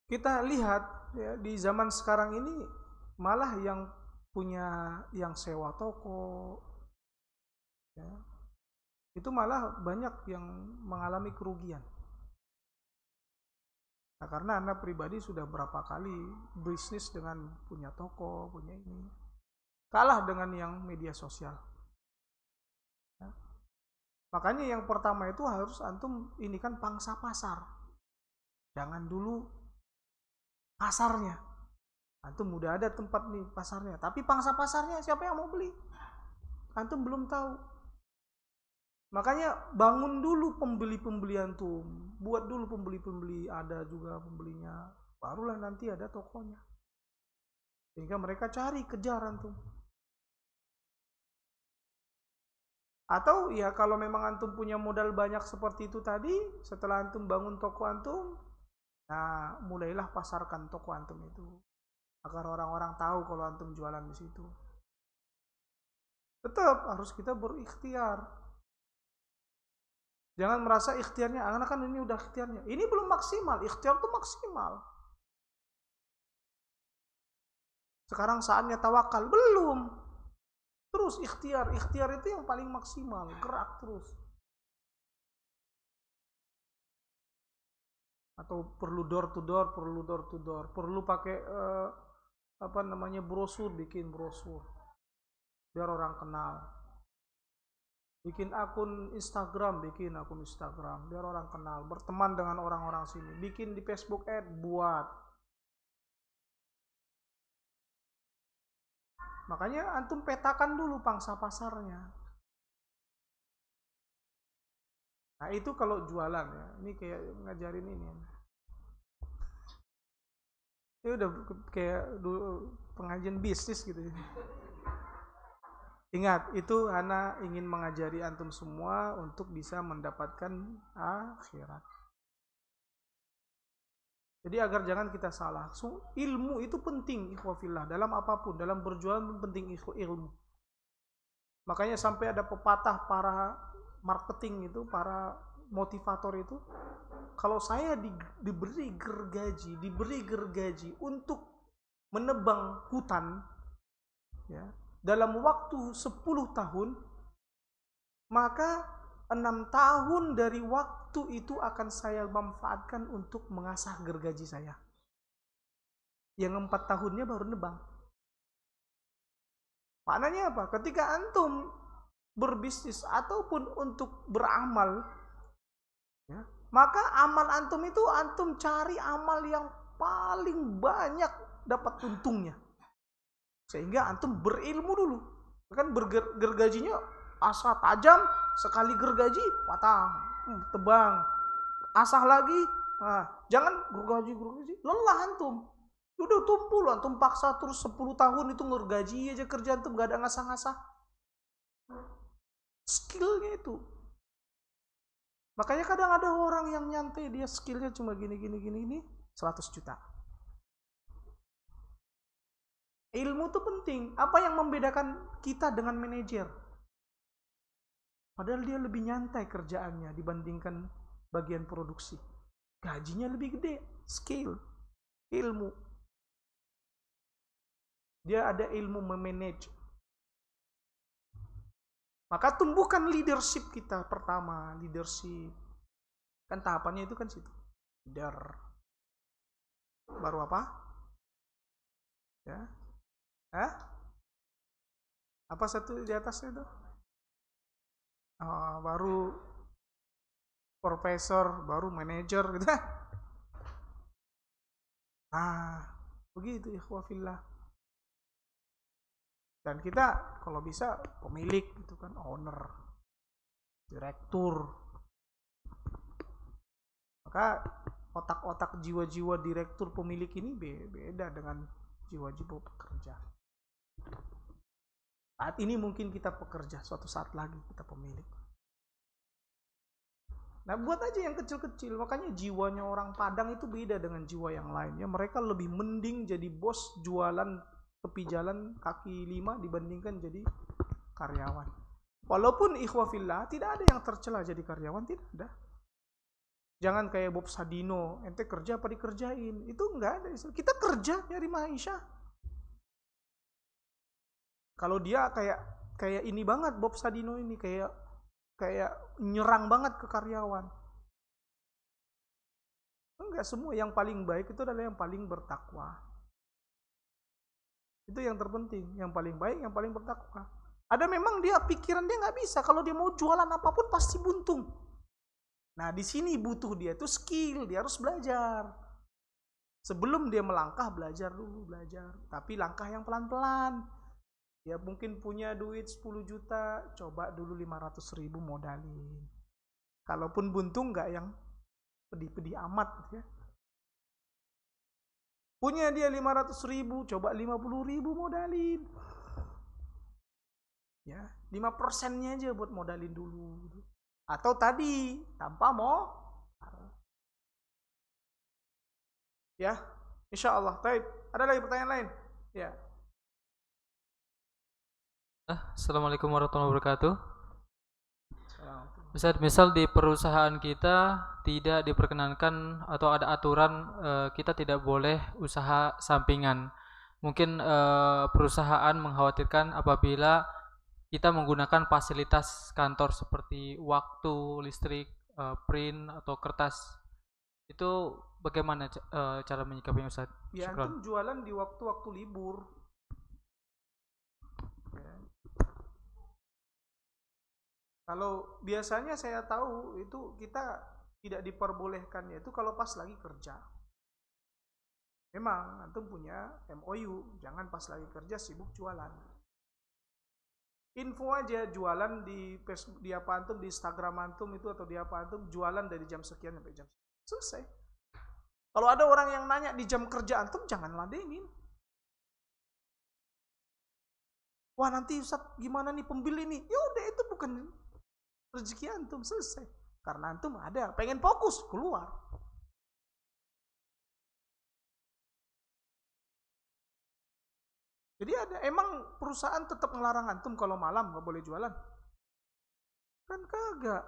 Kita lihat ya, di zaman sekarang ini malah yang punya yang sewa toko ya, itu malah banyak yang mengalami kerugian. Nah, karena Anda pribadi sudah berapa kali bisnis dengan punya toko, punya ini. Kalah dengan yang media sosial. Ya. Makanya yang pertama itu harus antum ini kan pangsa pasar. Jangan dulu pasarnya. Antum udah ada tempat nih pasarnya, tapi pangsa pasarnya siapa yang mau beli? Antum belum tahu. Makanya bangun dulu pembeli-pembeli antum, buat dulu pembeli-pembeli, ada juga pembelinya, barulah nanti ada tokonya. Sehingga mereka cari, kejar antum. Atau ya kalau memang antum punya modal banyak seperti itu tadi, setelah antum bangun toko antum, nah mulailah pasarkan toko antum itu agar orang-orang tahu kalau antum jualan di situ. Tetap harus kita berikhtiar. Jangan merasa ikhtiarnya, karena kan ini udah ikhtiarnya. Ini belum maksimal, ikhtiar tuh maksimal. Sekarang saatnya tawakal, belum. Terus ikhtiar itu yang paling maksimal, gerak terus. Atau perlu door to door, perlu pakai brosur, bikin brosur. Biar orang kenal. Bikin akun Instagram, biar orang kenal, berteman dengan orang-orang sini. Bikin di Facebook Ad, buat. Makanya antum petakan dulu pangsa pasarnya. Nah itu kalau jualan ya, ini kayak ngajarin ini. Ini udah kayak pengajian bisnis gitu. Ingat, itu Ana ingin mengajari antum semua untuk bisa mendapatkan akhirat. Jadi agar jangan kita salah. Ilmu itu penting, ikhwafillah. Dalam apapun, dalam berjualan pun penting ilmu. Makanya sampai ada pepatah para marketing itu, para motivator itu, kalau saya diberi gergaji untuk menebang hutan, ya, dalam waktu 10 tahun, maka 6 tahun dari waktu itu akan saya manfaatkan untuk mengasah gergaji saya. Yang 4 tahunnya baru nebang. Maknanya apa? Ketika antum berbisnis ataupun untuk beramal, ya, maka amal antum itu antum cari amal yang paling banyak dapat untungnya. Sehingga antum berilmu dulu. Kan gergajinya asah tajam, sekali gergaji patah, tebang. Asah lagi, nah, jangan gergaji, lelah antum. Udah tumpul antum paksa terus 10 tahun itu ngergaji aja kerja antum gak ada ngasah-ngasah. Skillnya itu. Makanya kadang ada orang yang nyantai dia skillnya cuma gini 100 juta. Ilmu itu penting. Apa yang membedakan kita dengan manajer? Padahal dia lebih nyantai kerjaannya dibandingkan bagian produksi. Gajinya lebih gede. Skill, ilmu. Dia ada ilmu memanage. Maka tumbuhkan leadership kita pertama. Leadership. Kan tahapannya itu kan situ. Leader. Baru apa? Ya. Apa satu di atasnya itu? Baru profesor, baru manajer gitu. Begitu ikhwafillah. Dan kita kalau bisa pemilik itu kan, owner, direktur. Maka otak-otak jiwa-jiwa direktur pemilik ini beda dengan jiwa-jiwa pekerja. Saat ini mungkin kita pekerja, suatu saat lagi kita pemilik. Nah, buat aja yang kecil-kecil. Makanya jiwanya orang Padang itu beda dengan jiwa yang lainnya. Mereka lebih mending jadi bos jualan tepi jalan kaki 5 dibandingkan jadi karyawan. Walaupun ikhwafillah tidak ada yang tercela jadi karyawan, tidak ada. Jangan kayak Bob Sadino, ente kerja apa dikerjain. Itu enggak ada. Kita kerja nyari maisha. Kalau dia kayak ini banget Bob Sadino ini, kayak nyerang banget ke karyawan. Enggak, semua yang paling baik itu adalah yang paling bertakwa. Itu yang terpenting, yang paling baik, yang paling bertakwa. Ada memang dia pikiran dia nggak bisa, kalau dia mau jualan apapun pasti buntung. Nah, di sini butuh dia itu skill, dia harus belajar. Sebelum dia melangkah, belajar. Tapi langkah yang pelan-pelan. Ya mungkin punya duit 10 juta, coba dulu 500.000 modalin. Kalaupun buntung nggak yang pedih-pedih amat ya. Punya dia 500.000, coba 50.000 modalin. Ya, 5%-nya aja buat modalin dulu. Atau tadi tanpa mau. Ya, insya Allah. Baik. Ada lagi pertanyaan lain? Ya. Assalamualaikum warahmatullahi wabarakatuh. Misal di perusahaan kita tidak diperkenankan atau ada aturan kita tidak boleh usaha sampingan. Mungkin perusahaan mengkhawatirkan apabila kita menggunakan fasilitas kantor seperti waktu, listrik, print atau kertas. Itu bagaimana cara menyikapinya, Ustaz? Ya, antum jualan di waktu-waktu libur. Kalau biasanya saya tahu itu kita tidak diperbolehkan yaitu kalau pas lagi kerja. Memang antum punya MOU, jangan pas lagi kerja sibuk jualan. Info aja jualan di Facebook, di apa antum, di Instagram antum itu atau di apa antum jualan dari jam sekian sampai jam sekian. Selesai. Kalau ada orang yang nanya di jam kerja antum, jangan ladenin. Wah, nanti Ustaz gimana nih pembeli nih? Ya udah, itu bukan rezeki antum, selesai. Karena antum ada pengen fokus keluar. Jadi ada, emang perusahaan tetap ngelarang antum kalau malam nggak boleh jualan? Kan kagak.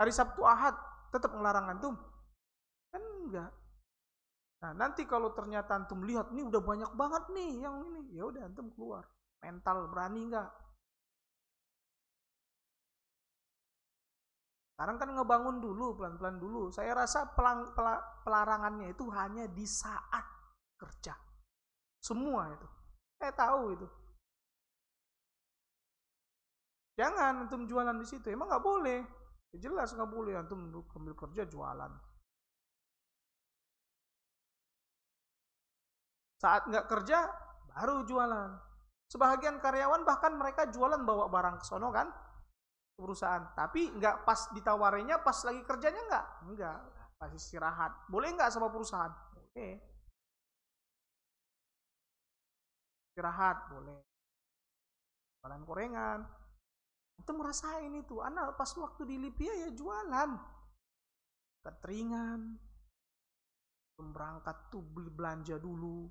Hari Sabtu Ahad tetap ngelarang antum? Kan enggak. Nah, nanti kalau ternyata antum lihat nih udah banyak banget nih yang ini, ya udah antum keluar. Mental berani nggak? Sekarang kan ngebangun dulu, pelan-pelan dulu. Saya rasa pelarangannya itu hanya di saat kerja. Semua itu. Saya tahu itu. Jangan antum jualan di situ. Emang nggak boleh. Ya jelas nggak boleh antum ambil kerja jualan. Saat nggak kerja baru jualan. Sebahagian karyawan bahkan mereka jualan bawa barang ke sono kan, ke perusahaan. Tapi nggak pas ditawarinya pas lagi kerjanya nggak. Pas istirahat. Boleh nggak sama perusahaan? Boleh. Istirahat boleh. Jualan gorengan. Itu merasain itu. Anak pas waktu di Libya ya jualan. Cateringan. Berangkat tuh beli belanja dulu.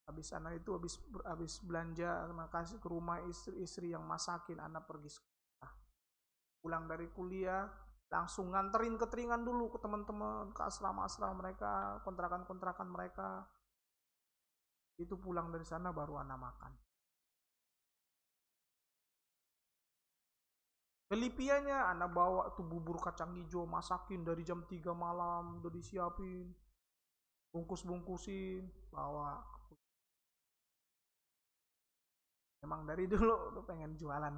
Habis anak itu habis belanja anak kasih ke rumah istri yang masakin, anak pergi sekolah. Pulang dari kuliah langsung nganterin cateringan dulu ke teman-teman, ke asrama-asrama mereka, kontrakan-kontrakan mereka. Itu pulang dari sana baru anak makan. Filipianya anak bawa tuh bubur kacang hijau, masakin dari jam 3 malam udah disiapin, bungkus-bungkusin, bawa. Emang dari dulu udah pengen jualan.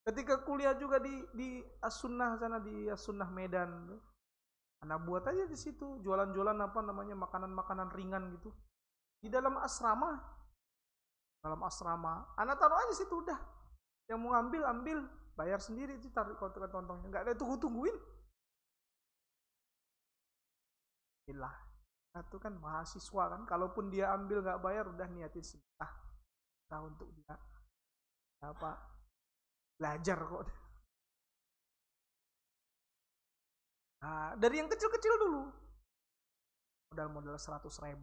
Ketika kuliah juga di As-Sunnah sana, di As-Sunnah Medan, anak buat aja di situ jualan-jualan apa namanya, makanan-makanan ringan gitu di dalam asrama. Anak taruh aja situ udah. Yang mau ambil, bayar sendiri itu, tarik kantongnya, nggak ada tungguin. Ilah, itu kan mahasiswa kan, kalaupun dia ambil nggak bayar udah niatin sedekah untuk dia apa belajar kok. Nah, dari yang kecil-kecil dulu, modal 100.000,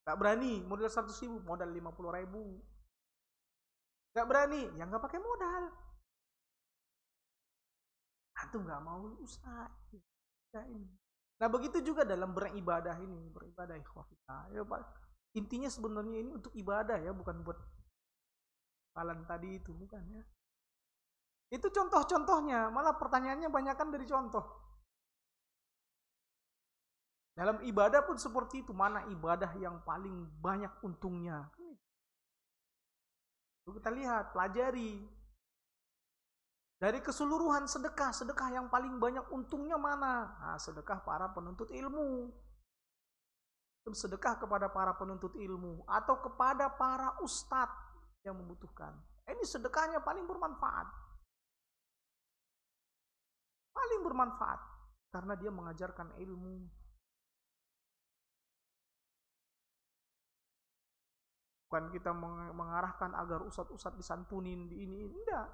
nggak berani modal 100.000, modal 50.000. Nggak berani, ya nggak pakai modal. Antum nggak mau usaha. Nah begitu juga dalam beribadah ini, beribadah ikhwafillah. Ya Pak, intinya sebenarnya ini untuk ibadah ya, bukan buat kalian tadi itu, bukan ya. Itu contoh-contohnya, malah pertanyaannya banyakkan dari contoh. Dalam ibadah pun seperti itu, mana ibadah yang paling banyak untungnya. Itu kita lihat, pelajari. Dari keseluruhan sedekah yang paling banyak untungnya mana? Nah, sedekah para penuntut ilmu. Sedekah kepada para penuntut ilmu atau kepada para ustadz yang membutuhkan. Ini sedekahnya paling bermanfaat. Paling bermanfaat karena dia mengajarkan ilmu. Bukan kita mengarahkan agar ustadz disantunin di ini, enggak.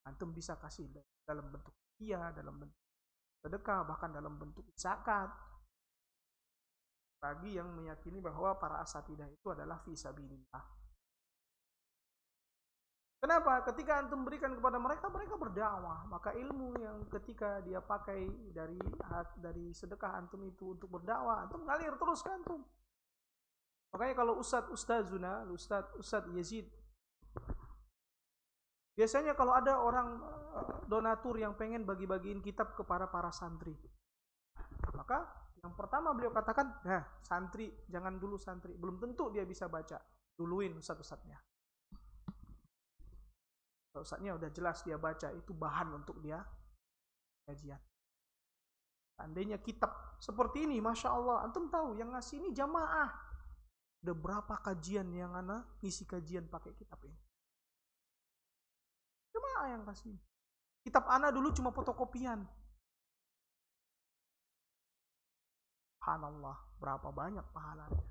Antum bisa kasih dalam bentuk hadiah, dalam bentuk sedekah, bahkan dalam bentuk zakat. Bagi yang meyakini bahwa para asatidah itu adalah fisabilillah. Kenapa? Ketika antum berikan kepada mereka, mereka berdakwah. Maka ilmu yang ketika dia pakai dari sedekah antum itu untuk berdakwah, antum ngalir terus ke antum. Makanya kalau Ustadz Yazid, biasanya kalau ada orang donatur yang pengen bagi-bagiin kitab kepada para santri, maka yang pertama beliau katakan, nah santri, jangan dulu santri, belum tentu dia bisa baca, duluin ustadz-ustadznya. Ustadznya udah jelas dia baca, itu bahan untuk dia kajian. Seandainya kitab seperti ini, Masya Allah, antum tahu yang ngasih ini jamaah. Udah berapa kajian yang ana ngisi kajian pakai kitab ini? Jamaah yang kasih. Kitab ana dulu cuma fotokopian. Subhanallah, berapa banyak pahalanya.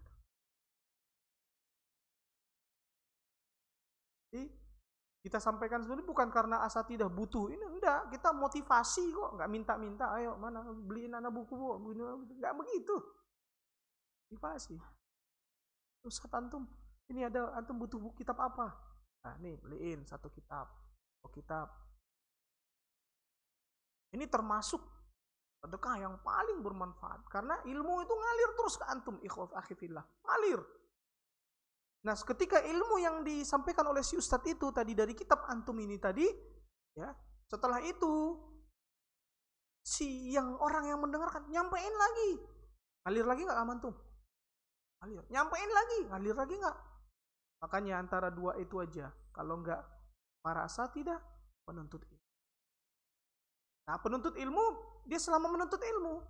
Jadi kita sampaikan sebenarnya bukan karena asatidah butuh, ini enggak, kita motivasi kok, enggak minta-minta, ayo mana beliin anak buku, enggak begitu. Motivasi. Ustaz antum, ini ada antum butuh buku kitab apa? Nah, nih beliin satu kitab. Ini termasuk sedekah yang paling bermanfaat karena ilmu itu ngalir terus ke antum, ikhwaf akhifillah, ngalir. Nah, ketika ilmu yang disampaikan oleh si ustadz itu tadi dari kitab antum ini tadi, ya, setelah itu si orang yang mendengarkan nyampein lagi, ngalir lagi nggak antum? Ngalir, nyampein lagi, ngalir lagi nggak? Makanya antara dua itu aja. Kalau enggak para asatidah, penuntut ilmu. Nah, penuntut ilmu, dia selama menuntut ilmu.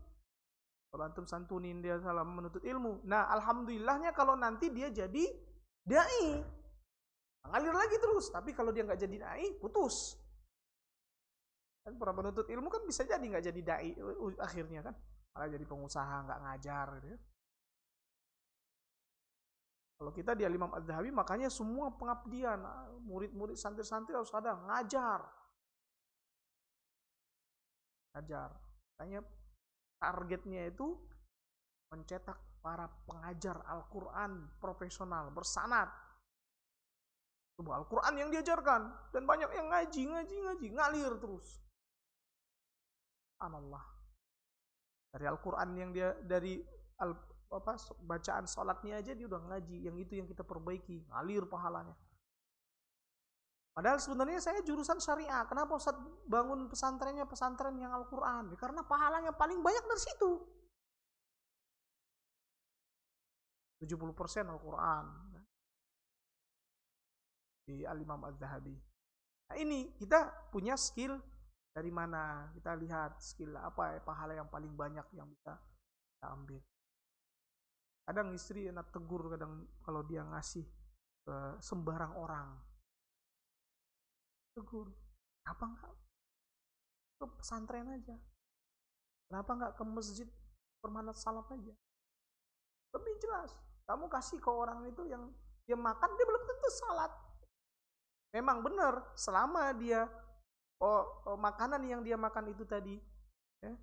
Kalau antum santunin dia selama menuntut ilmu. Nah, alhamdulillahnya kalau nanti dia jadi dai, ngalir lagi terus. Tapi kalau dia nggak jadi dai, putus. Kan para penuntut ilmu kan bisa jadi nggak jadi dai akhirnya kan, malah jadi pengusaha, nggak ngajar gitu ya. Kalau kita di Al-Imam Az-Zahabi, makanya semua pengabdian, murid-murid, santri-santri harus ada ngajar. Makanya targetnya itu mencetak para pengajar Al-Quran profesional, bersanad. Coba Al-Quran yang diajarkan, dan banyak yang ngaji, ngalir terus. Subhanallah. Dari Al-Quran yang dia, dari bacaan sholatnya aja dia udah ngaji, yang itu yang kita perbaiki, ngalir pahalanya. Padahal sebenarnya saya jurusan syariah. Kenapa Ustaz bangun pesantrennya pesantren yang Al-Quran? Ya, karena pahalanya paling banyak dari situ. 70% Al-Quran di Al-Imam Az-Zahabi. Nah, ini kita punya skill dari mana? Kita lihat skill apa ya, pahala yang paling banyak yang bisa kita ambil. Kadang istri enak tegur, kadang kalau dia ngasih ke sembarang orang, tegur, kenapa enggak ke pesantren aja? Kenapa enggak ke masjid Permanat Salaf aja? Lebih jelas. Kamu kasih ke orang itu yang dia makan, dia belum tentu salat. Memang benar, selama dia makanan yang dia makan itu tadi, ya,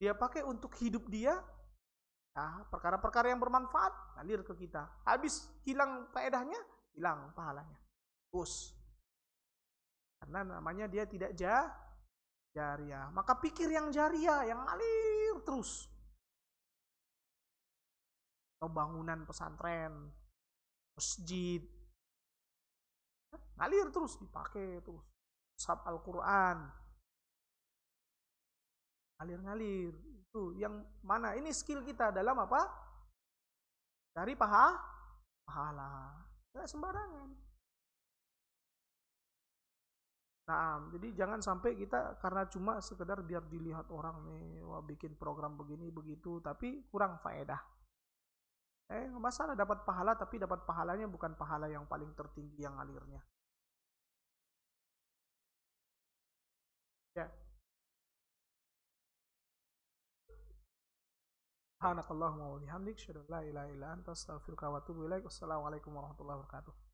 dia pakai untuk hidup dia, nah, perkara-perkara yang bermanfaat ngalir ke kita. Habis hilang faedahnya, hilang pahalanya. Terus. Karena namanya dia tidak jariah. Maka pikir yang jariah, yang ngalir terus. Atau bangunan pesantren, masjid, ngalir terus, dipakai terus. Shaf Al-Quran, ngalir-ngalir. Itu yang mana? Ini skill kita dalam apa? Dari pahala. Nggak sembarangan. Nah, jadi jangan sampai kita karena cuma sekedar biar dilihat orang nih, wah bikin program begini begitu, tapi kurang faedah. Nggak masalah dapat pahala, tapi dapat pahalanya bukan pahala yang paling tertinggi yang ngalirnya. Ya. Subhanakallahumma wa bihamdik, asyhadu an la ilaha illa anta, astaghfiruka wa atubu ilaik. Wassalamualaikum warahmatullahi wabarakatuh.